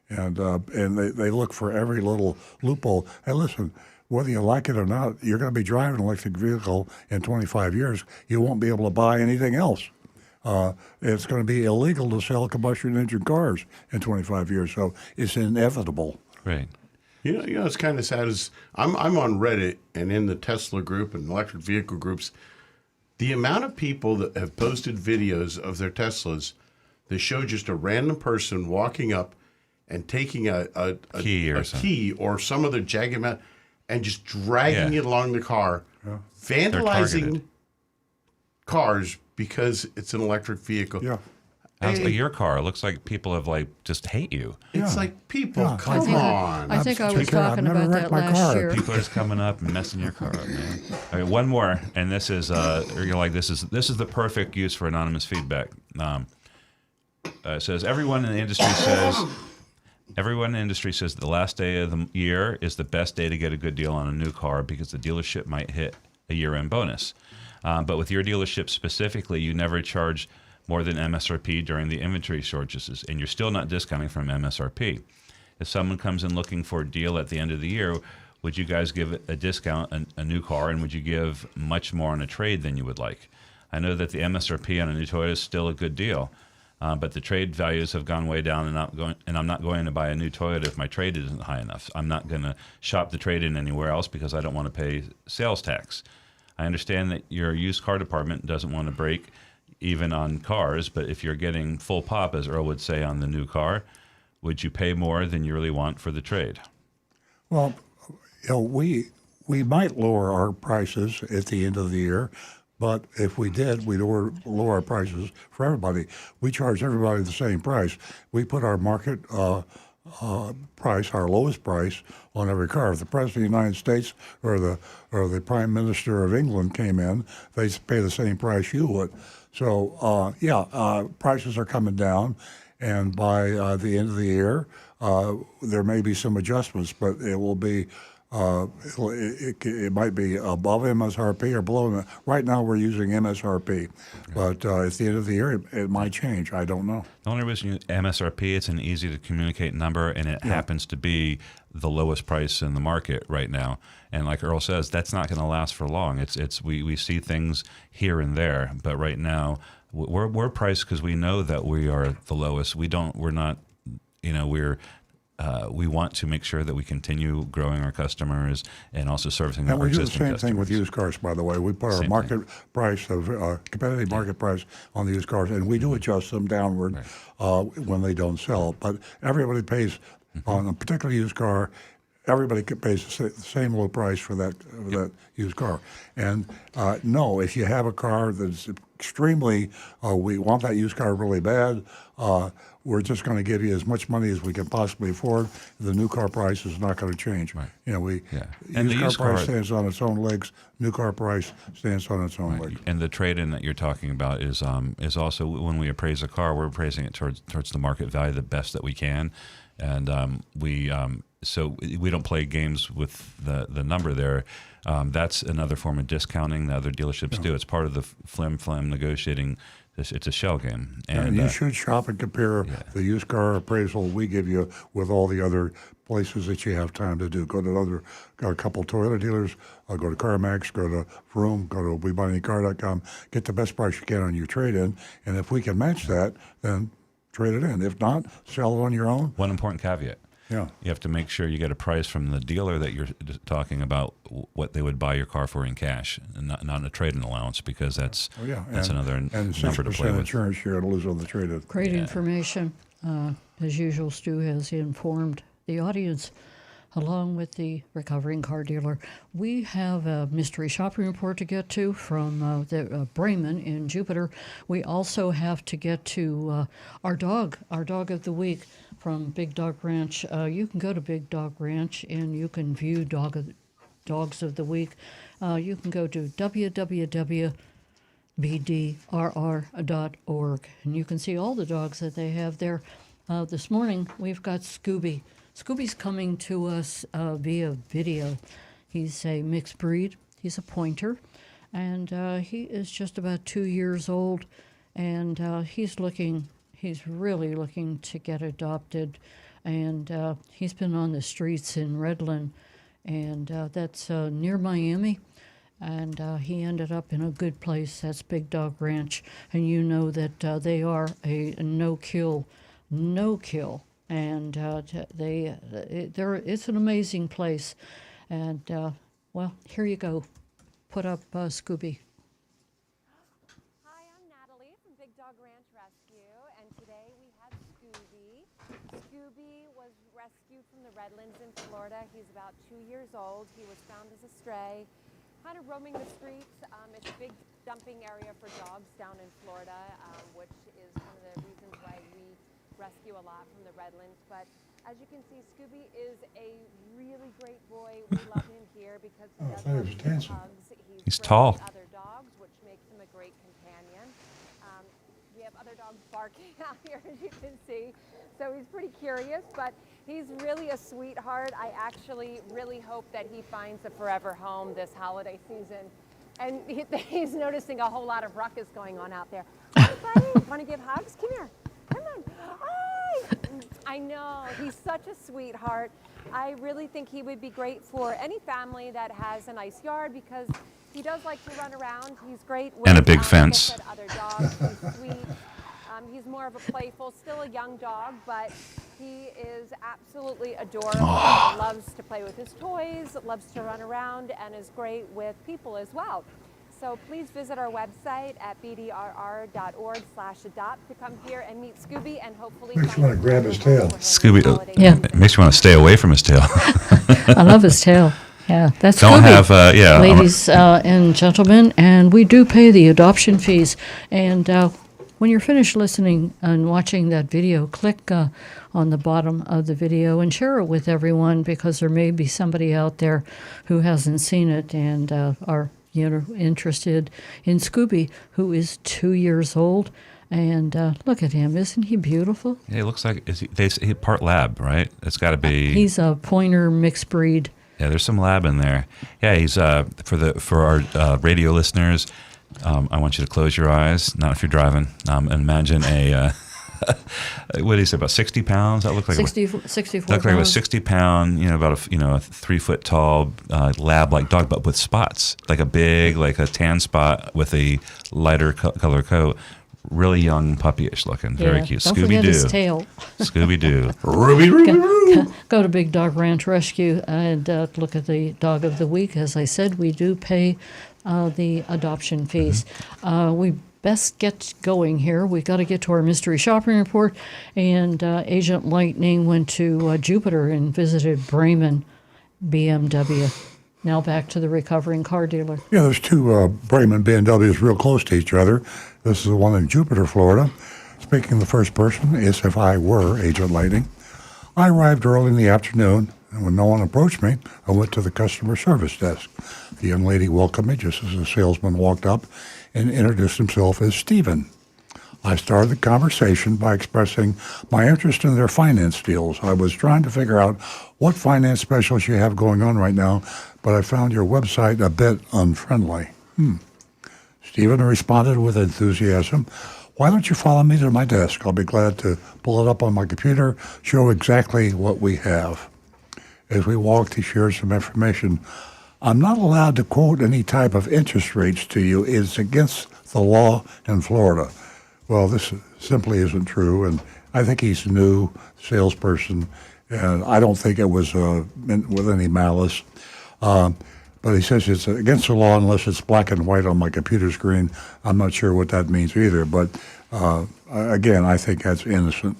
and they look for every little loophole. Hey, listen, whether you like it or not, you're going to be driving an electric vehicle in 25 years. You won't be able to buy anything else. It's going to be illegal to sell combustion engine cars in 25 years, so it's inevitable. Right. You know, it's kind of sad. Is I'm on Reddit and in the Tesla group and electric vehicle groups, the amount of people that have posted videos of their Teslas that show just a random person walking up and taking a key or some other jagged metal and just dragging it along the car, vandalizing cars because it's an electric vehicle. Yeah. How's your car? It looks like people have just hate you. It's like people, come on. I think I was talking about that last year. People are just coming up and messing your car up, man. Okay, one more, and this is you're like this is the perfect use for anonymous feedback. It says everyone in the industry says the last day of the year is the best day to get a good deal on a new car because the dealership might hit a year-end bonus. But with your dealership specifically, you never charge more than MSRP during the inventory shortages, and you're still not discounting from MSRP. If someone comes in looking for a deal at the end of the year, would you guys give a discount on a new car, and would you give much more on a trade than you would like? I know that the MSRP on a new Toyota is still a good deal, but the trade values have gone way down, and I'm not going to buy a new Toyota if my trade isn't high enough. I'm not going to shop the trade-in anywhere else because I don't want to pay sales tax. I understand that your used car department doesn't want to break even on cars, but if you're getting full pop, as Earl would say, on the new car, would you pay more than you really want for the trade? Well, we might lower our prices at the end of the year, but if we did, we'd lower our prices for everybody. We charge everybody the same price. We put our market price, our lowest price, on every car. If the President of the United States or the Prime Minister of England came in, they'd pay the same price you would. So, prices are coming down, and by the end of the year, there may be some adjustments, but it will be, it might be above MSRP or below. Right now, we're using MSRP, but at the end of the year, it might change. I don't know. The only reason you MSRP, it's an easy to communicate number, and it happens to be the lowest price in the market right now. And like Earl says, that's not going to last for long. We see things here and there, but right now we're priced because we know that we are the lowest. We want to make sure that we continue growing our customers and also servicing our existing customers. And we do the same thing with used cars, by the way. We put our market price of competitive market price on the used cars, and we do adjust them downward when they don't sell. But everybody pays on a particular used car. Everybody pays the same low price for that used car. And no, if you have a car that's extremely, we want that used car really bad, we're just going to give you as much money as we can possibly afford. The new car price is not going to change. Right. And the used car price stands on its own legs. New car price stands on its own legs. And the trade-in that you're talking about is also when we appraise a car, we're appraising it towards the market value the best that we can, and so we don't play games with the number there. That's another form of discounting that other dealerships do. It's part of the flim-flam negotiating it's a shell game. And you should shop and compare the used car appraisal we give you with all the other places that you have time to do. Go to got a couple Toyota dealers, go to CarMax, go to Vroom, go to WeBuyAnyCar.com, get the best price you can on your trade-in, and if we can match that, then trade it in. If not, sell it on your own. One important caveat. Yeah. You have to make sure you get a price from the dealer that you're talking about, what they would buy your car for in cash, and not in a trade-in allowance, because that's another number to play with. Insurance share to lose on the trade-in. Great information. As usual, Stu has informed the audience, along with the recovering car dealer. We have a mystery shopping report to get to from Bremen in Jupiter. We also have to get to our dog of the week from Big Dog Ranch. You can go to Big Dog Ranch and you can view Dogs of the Week. You can go to www.bdrr.org and you can see all the dogs that they have there. This morning we've got Scooby. Scooby's coming to us via video. He's a mixed breed. He's a pointer, and he is just about 2 years old, and he's really looking to get adopted, and he's been on the streets in Redland, and that's near Miami, and he ended up in a good place. That's Big Dog Ranch, and you know that they are a no-kill, and it's an amazing place. And well, here you go. Put up Scooby. Hi, I'm Natalie from Big Dog Ranch Rescue, and today we have Scooby. Scooby was rescued from the Redlands in Florida. He's about 2 years old. He was found as a stray, kind of roaming the streets. It's a big dumping area for dogs down in Florida, which is one of the reasons why we rescue a lot from the Redlands. But as you can see, Scooby is a really great boy. We love him here because he does love hugs. He's tall. With other dogs, which makes him a great companion. We have other dogs barking out here, as you can see. So he's pretty curious, but he's really a sweetheart. I actually really hope that he finds a forever home this holiday season. And he's noticing a whole lot of ruckus going on out there. Hi, buddy. Want to give hugs? Come here. Come on. Hi. I know. He's such a sweetheart. I really think he would be great for any family that has a nice yard because he does like to run around. He's great with, and a big fence. Like I said, other dogs. He's sweet. He's more of a playful, still a young dog, but he is absolutely adorable. He loves to play with his toys, loves to run around, and is great with people as well. So please visit our website at bdrr.org/adopt to come here and meet Scooby and hopefully Makes you want to grab his tail. Scooby, it makes you want to stay away from his tail. I love his tail. Yeah, that's Don't Scooby. have, ladies and gentlemen, and we do pay the adoption fees. And when you're finished listening and watching that video, click on the bottom of the video and share it with everyone because there may be somebody out there who hasn't seen it and are interested in Scooby, who is 2 years old. And look at him. Isn't he beautiful? Yeah, he looks like he's part lab, right? It's got to be. He's a pointer mixed breed. Yeah, there's some lab in there. Yeah, he's for our radio listeners. I want you to close your eyes, not if you're driving. Imagine a what did he say, about 60 pounds? That looked like 64 looked like a 60-pound, about a 3 foot tall lab-like dog, but with spots, like a tan spot with a lighter color coat. Really young, puppyish looking, very cute. Don't forget his tail. Scooby Doo. Go to Big Dog Ranch Rescue and look at the dog of the week. As I said, we do pay the adoption fees. We best get going here. We got to get to our mystery shopping report. And Agent Lightning went to Jupiter and visited Bremen BMW. Now back to the recovering car dealer. Yeah, there's two Bremen BMWs real close to each other. This is the one in Jupiter, Florida. Speaking the first person is if I were Agent Lightning. I arrived early in the afternoon, and when no one approached me, I went to the customer service desk. The young lady welcomed me just as the salesman walked up and introduced himself as Stephen. I started the conversation by expressing my interest in their finance deals. I was trying to figure out what finance specials you have going on right now, but I found your website a bit unfriendly. Stephen responded with enthusiasm. Why don't you follow me to my desk? I'll be glad to pull it up on my computer, show exactly what we have. As we walked, he shared some information. I'm not allowed to quote any type of interest rates to you. It's against the law in Florida. Well, this simply isn't true, and I think he's a new salesperson, and I don't think it was meant with any malice. But he says it's against the law unless it's black and white on my computer screen. I'm not sure what that means either, but again, I think that's innocent.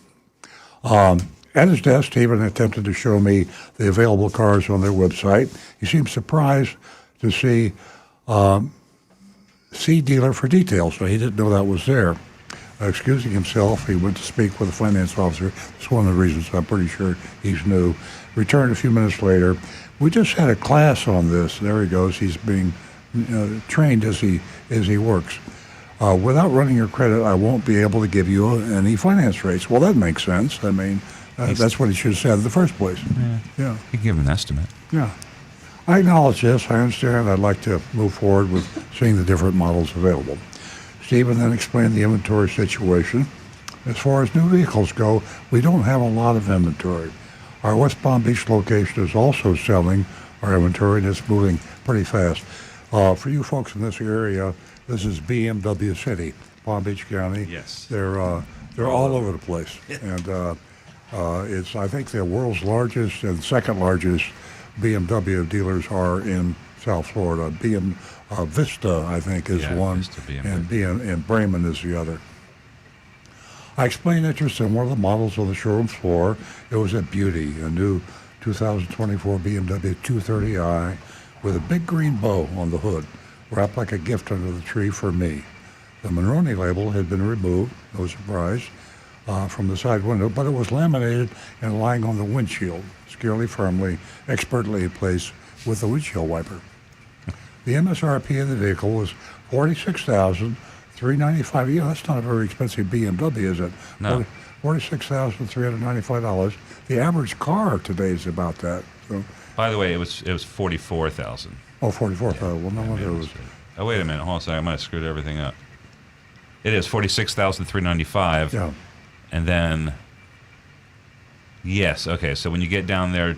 At his desk, Stephen attempted to show me the available cars on their website. He seemed surprised to see dealer for details, so he didn't know that was there. Excusing himself, he went to speak with a finance officer. It's one of the reasons I'm pretty sure he's new. Returned a few minutes later. We just had a class on this. There he goes. He's being trained as he works. Without running your credit, I won't be able to give you any finance rates. Well, that makes sense. I mean, that's what he should have said in the first place. Yeah. You give him an estimate. Yeah. I acknowledge this. I understand. I'd like to move forward with seeing the different models available. Stephen then explained the inventory situation. As far as new vehicles go, we don't have a lot of inventory. Our West Palm Beach location is also selling our inventory, and it's moving pretty fast. For you folks in this area, this is BMW City, Palm Beach County. Yes. They're all over the place, and it's, I think, the world's largest and second largest BMW dealers are in South Florida. Vista, I think, is one, Vista, and Bremen is the other. I explained interest in one of the models on the showroom floor. It was a beauty, a new 2024 BMW 230i with a big green bow on the hood, wrapped like a gift under the tree for me. The Monroney label had been removed, no surprise, from the side window, but it was laminated and lying on the windshield, securely, firmly, expertly in place with the windshield wiper. The MSRP of the vehicle was $46,395. Yeah, that's not a very expensive BMW, is it? No. $46,395. The average car today is about that. So. By the way, it was 44,000. Oh, 44,000. Well, no wonder it was. Oh, wait a minute. Hold on a second. I might have screwed everything up. It is 46,395. Yeah. And then, yes, okay. So when you get down there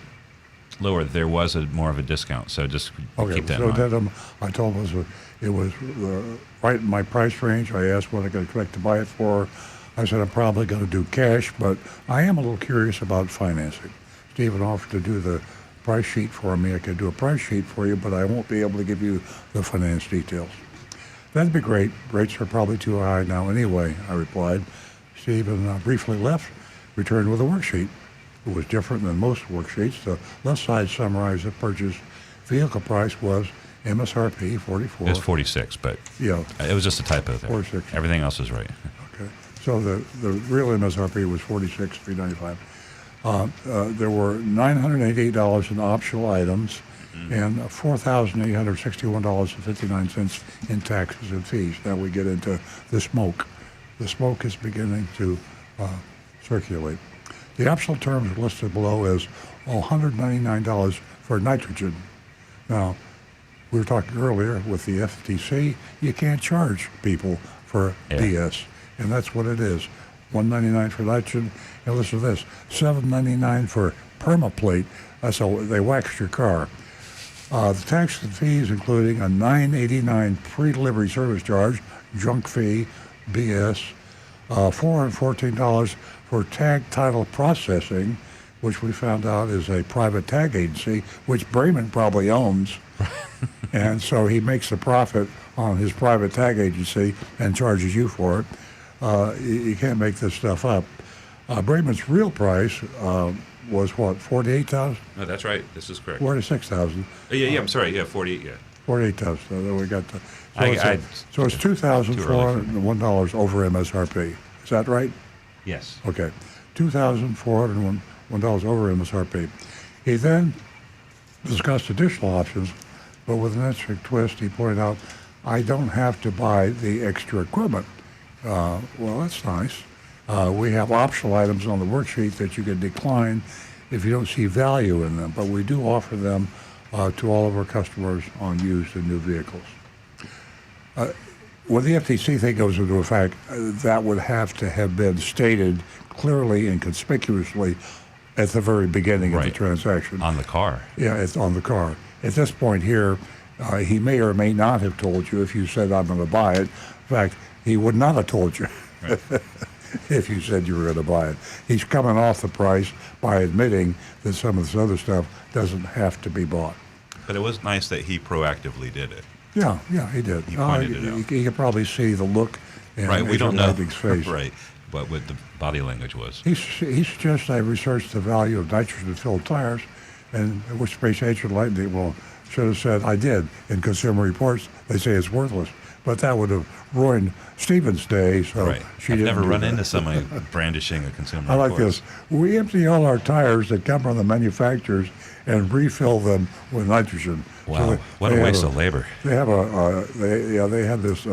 lower, there was more of a discount. So just keep that in mind. So I told him it was right in my price range. I asked what I could expect to buy it for. I said I'm probably going to do cash, but I am a little curious about financing. Stephen offered to do the price sheet for me. I could do a price sheet for you, but I won't be able to give you the finance details. That'd be great. Rates are probably too high now anyway, I replied. Stephen briefly left, returned with a worksheet. It was different than most worksheets. The left side summarized the purchase. Vehicle price was MSRP 44. It was 46, but yeah, it was just a typo there. 46. Everything else was right. Okay. So the real MSRP was $46,395. There were $988 in optional items and $4,861.59 in taxes and fees. Now we get into the smoke. The smoke is beginning to circulate. The optional terms listed below as $199 for nitrogen. Now, we were talking earlier with the FTC, you can't charge people for DS, and that's what it is. $199 for nitrogen, and listen to this, $799 for permaplate. That's how they wax your car. The taxes and fees, including a $989 pre-delivery service charge, junk fee, BS, $414 for tag title processing, which we found out is a private tag agency, which Bremen probably owns. And so he makes a profit on his private tag agency and charges you for it. You can't make this stuff up. Bremen's real price was what, $48,000? No, that's right. This is correct. $46,000. Yeah, I'm sorry. Yeah, 48, yeah. $48,000. So then we got the. So it's $2,401 over MSRP. Is that right? Yes. Okay. $2,401 over MSRP. He then discussed additional options, but with an interesting twist, he pointed out, I don't have to buy the extra equipment. Well, that's nice. We have optional items on the worksheet that you can decline if you don't see value in them, but we do offer them to all of our customers on used and new vehicles. when the FTC thing goes into effect, that would have to have been stated clearly and conspicuously at the very beginning of the transaction. On the car. Yeah, it's on the car. At this point here, he may or may not have told you if you said, I'm going to buy it. In fact, he would not have told you if you said you were going to buy it. He's coming off the price by admitting that some of this other stuff doesn't have to be bought. But it was nice that he proactively did it. Yeah, he did. He pointed it out. You could probably see the look in We don't know. Leibig's face. Right, what the body language was. He suggests I researched the value of nitrogen-filled tires, and which Space Agent Lightning should have said I did. In Consumer Reports, they say it's worthless. But that would have ruined Stephen's day, so she I've didn't never do run that. into somebody brandishing a Consumer I like Reports. this. We empty all our tires that come from the manufacturers and refill them with nitrogen. Wow, what a waste of labor. They have they had this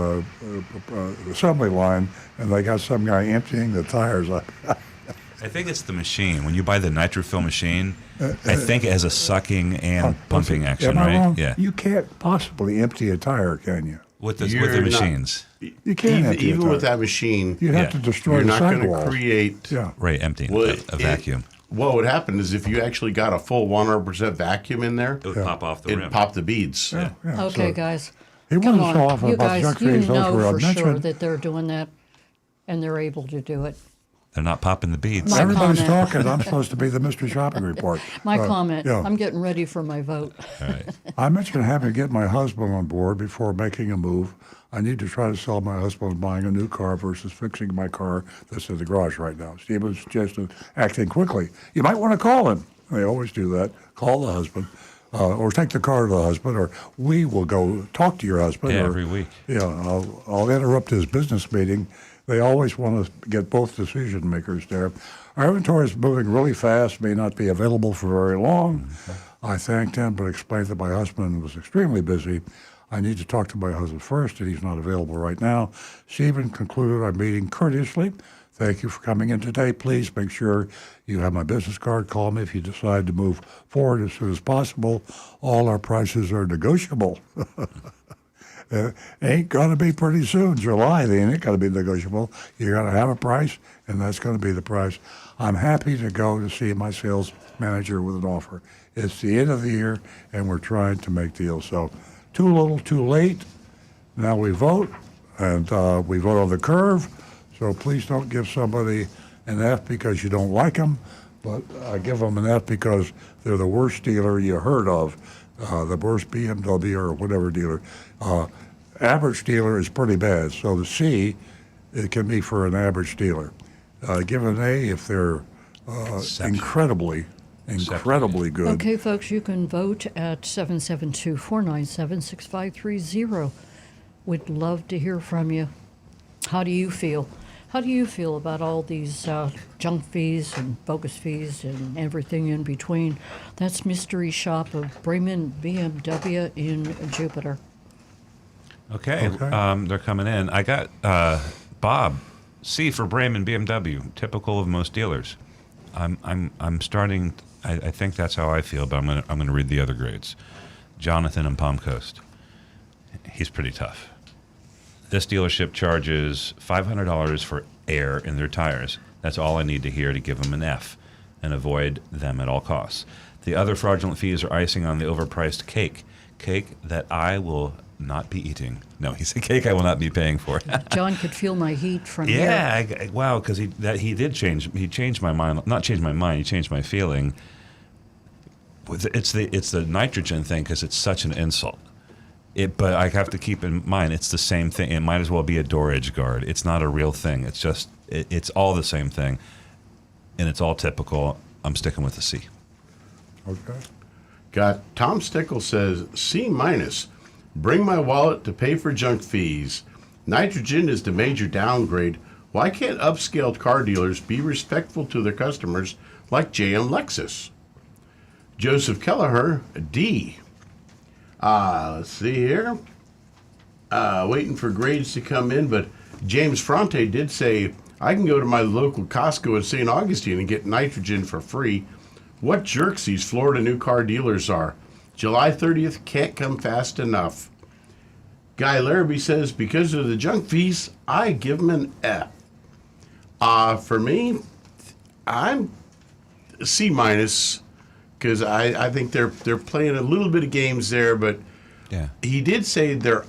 assembly line, and they got some guy emptying the tires. I think it's the machine. When you buy the NitroFill machine, I think it has a sucking and pumping action, Am I right? wrong? Yeah. You can't possibly empty a tire, can you? With the You're not- machines. You can't empty a even tire. with that machine. You have to destroy You're the not going to sidewalls. create. Yeah. Right, emptying Well, a vacuum. What would happen is if you actually got a full 100% vacuum in there, It would pop off the rim. it'd pop the beads. Yeah, Okay, so guys. He Come wasn't so on. off You about guys, junk you fees. Those know were for sure mentioned. that they're doing that, and they're able to do it. They're not popping the beads. My Everybody's comment. talking. I'm supposed to be the mystery shopping report. My comment. Yeah. I'm getting ready for my vote. All right. I mentioned having to get my husband on board before making a move. I need to try to sell my husband buying a new car versus fixing my car that's in the garage right now. Stephen suggested acting quickly. You might want to call him. They always do that. Call the husband. Or take the car to the husband, or we will go talk to your husband. Yeah, or, every week. Yeah, I'll interrupt his business meeting. They always want to get both decision makers there. Our inventory is moving really fast, may not be available for very long. I thanked him, but explained that my husband was extremely busy. I need to talk to my husband first, and he's not available right now. Stephen concluded our meeting courteously. Thank you for coming in today. Please make sure you have my business card. Call me if you decide to move forward as soon as possible. All our prices are negotiable. Ain't going to be pretty soon. July, they ain't going to be negotiable. You're going to have a price, and that's going to be the price. I'm happy to go to see my sales manager with an offer. It's the end of the year, and we're trying to make deals. So too little, too late. Now we vote, and we vote on the curve. So please don't give somebody an F because you don't like them, but give them an F because they're the worst dealer you heard of, the worst BMW or whatever dealer. Average dealer is pretty bad, so the C, it can be for an average dealer. Give an A if they're incredibly good. Okay, folks, you can vote at 772-497-6530. We'd love to hear from you. How do you feel? How do you feel about all these junk fees and bogus fees and everything in between? That's Mystery Shop of Bremen BMW in Jupiter. Okay. They're coming in. I got Bob C for Bremen BMW, typical of most dealers. I'm starting. I think that's how I feel, but I'm gonna read the other grades. Jonathan in Palm Coast. He's pretty tough. This dealership charges $500 for air in their tires. That's all I need to hear to give them an F and avoid them at all costs. The other fraudulent fees are icing on the overpriced cake that I will not be eating. No, he said cake I will not be paying for. John could feel my heat from here. Yeah, wow, because he did change. He changed my mind. Not changed my mind. He changed my feeling. It's the nitrogen thing because it's such an insult. But I have to keep in mind it's the same thing. It might as well be a door edge guard. It's not a real thing. It's just it's all the same thing, and it's all typical. I'm sticking with the C. Okay. Got Tom Stickle says C minus. Bring my wallet to pay for junk fees. Nitrogen is the major downgrade. Why can't upscaled car dealers be respectful to their customers like JM Lexus? Joseph Kelleher, D. Let's see here. Waiting for grades to come in, but James Fronte did say, I can go to my local Costco in St. Augustine and get nitrogen for free. What jerks these Florida new car dealers are. July 30th can't come fast enough. Guy Larrabee says, because of the junk fees, I give him an F. For me, I'm C minus because I think they're playing a little bit of games there, but Yeah. he did say that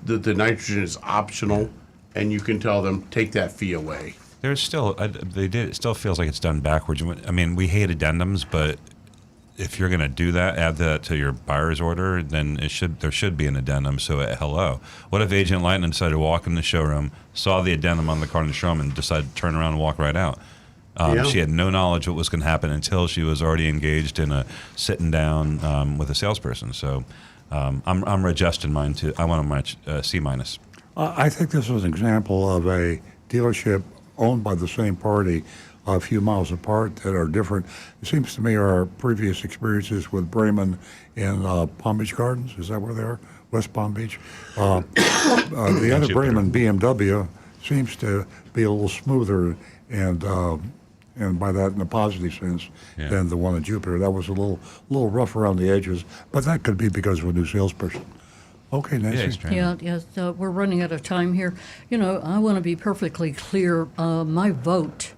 the nitrogen is optional, and you can tell them take that fee away. There's still it still feels like it's done backwards. I mean, we hate addendums, but if you're going to do that, add that to your buyer's order, then there should be an addendum. So hello, what if Agent Lightning decided to walk in the showroom, saw the addendum on the car in the showroom, and decided to turn around and walk right out? She had no knowledge what was going to happen until she was already engaged in a sitting down with a salesperson. So I'm adjusting mine to I want to match C minus. I think this is an example of a dealership owned by the same party a few miles apart that are different. It seems to me our previous experiences with Bremen and Palm Beach Gardens, is that where they are? West Palm Beach? The other Bremen, BMW, seems to be a little smoother and by that in a positive sense than the one in Jupiter. That was a little rough around the edges, but that could be because of a new salesperson. Okay, Nancy. Yeah, we're running out of time here. You know, I want to be perfectly clear. My vote,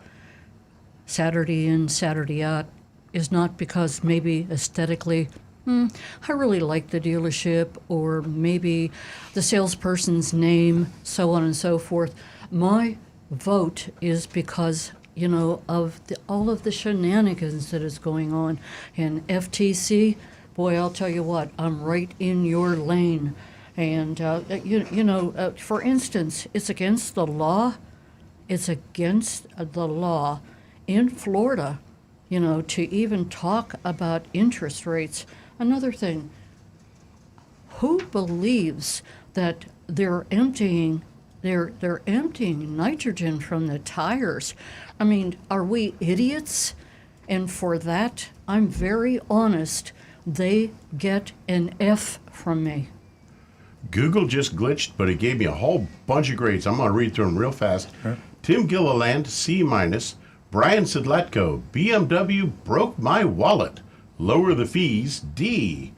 Saturday in, Saturday out, is not because maybe aesthetically, I really like the dealership, or maybe the salesperson's name, so on and so forth. My vote is because, you know, of all of the shenanigans that is going on. And FTC, boy, I'll tell you what, I'm right in your lane. And, for instance, it's against the law. It's against the law in Florida, you know, to even talk about interest rates. Another thing, who believes that they're emptying nitrogen from the tires? I mean, are we idiots? And for that, I'm very honest, they get an F from me. Google just glitched, but it gave me a whole bunch of grades. I'm going to read through them real fast. Okay. Tim Gilliland, C minus. Brian Sidletko, BMW broke my wallet. Lower the fees, D.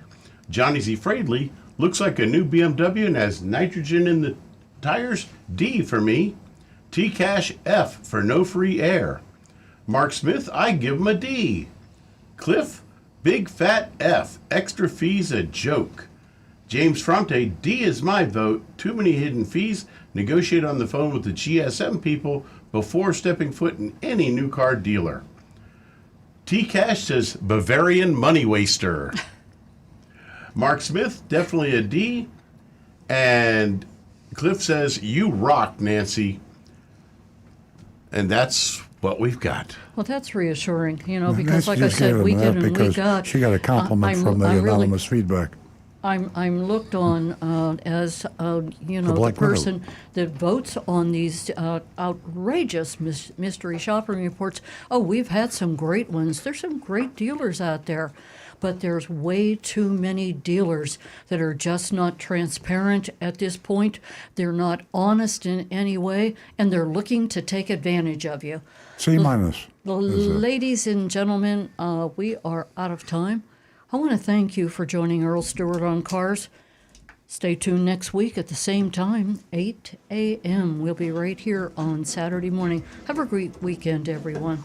Johnny Z. Fradley, looks like a new BMW and has nitrogen in the tires, D for me. T Cash, F for no free air. Mark Smith, I give him a D. Cliff, big fat F, extra fees a joke. James Fronte, D is my vote. Too many hidden fees. Negotiate on the phone with the GSM people before stepping foot in any new car dealer. T Cash says Bavarian money waster. Mark Smith, definitely a D. And Cliff says, you rock, Nancy. And that's what we've got. Well, that's reassuring, you know, because Nancy like I said, week in and week out. She got a compliment from the anonymous feedback. I'm looked on as the person that votes on these outrageous mystery shopping reports. Oh, we've had some great ones. There's some great dealers out there, but there's way too many dealers that are just not transparent at this point. They're not honest in any way, and they're looking to take advantage of you. C minus. Ladies and gentlemen, we are out of time. I want to thank you for joining Earl Stewart on Cars. Stay tuned next week at the same time, 8 a.m. We'll be right here on Saturday morning. Have a great weekend, everyone.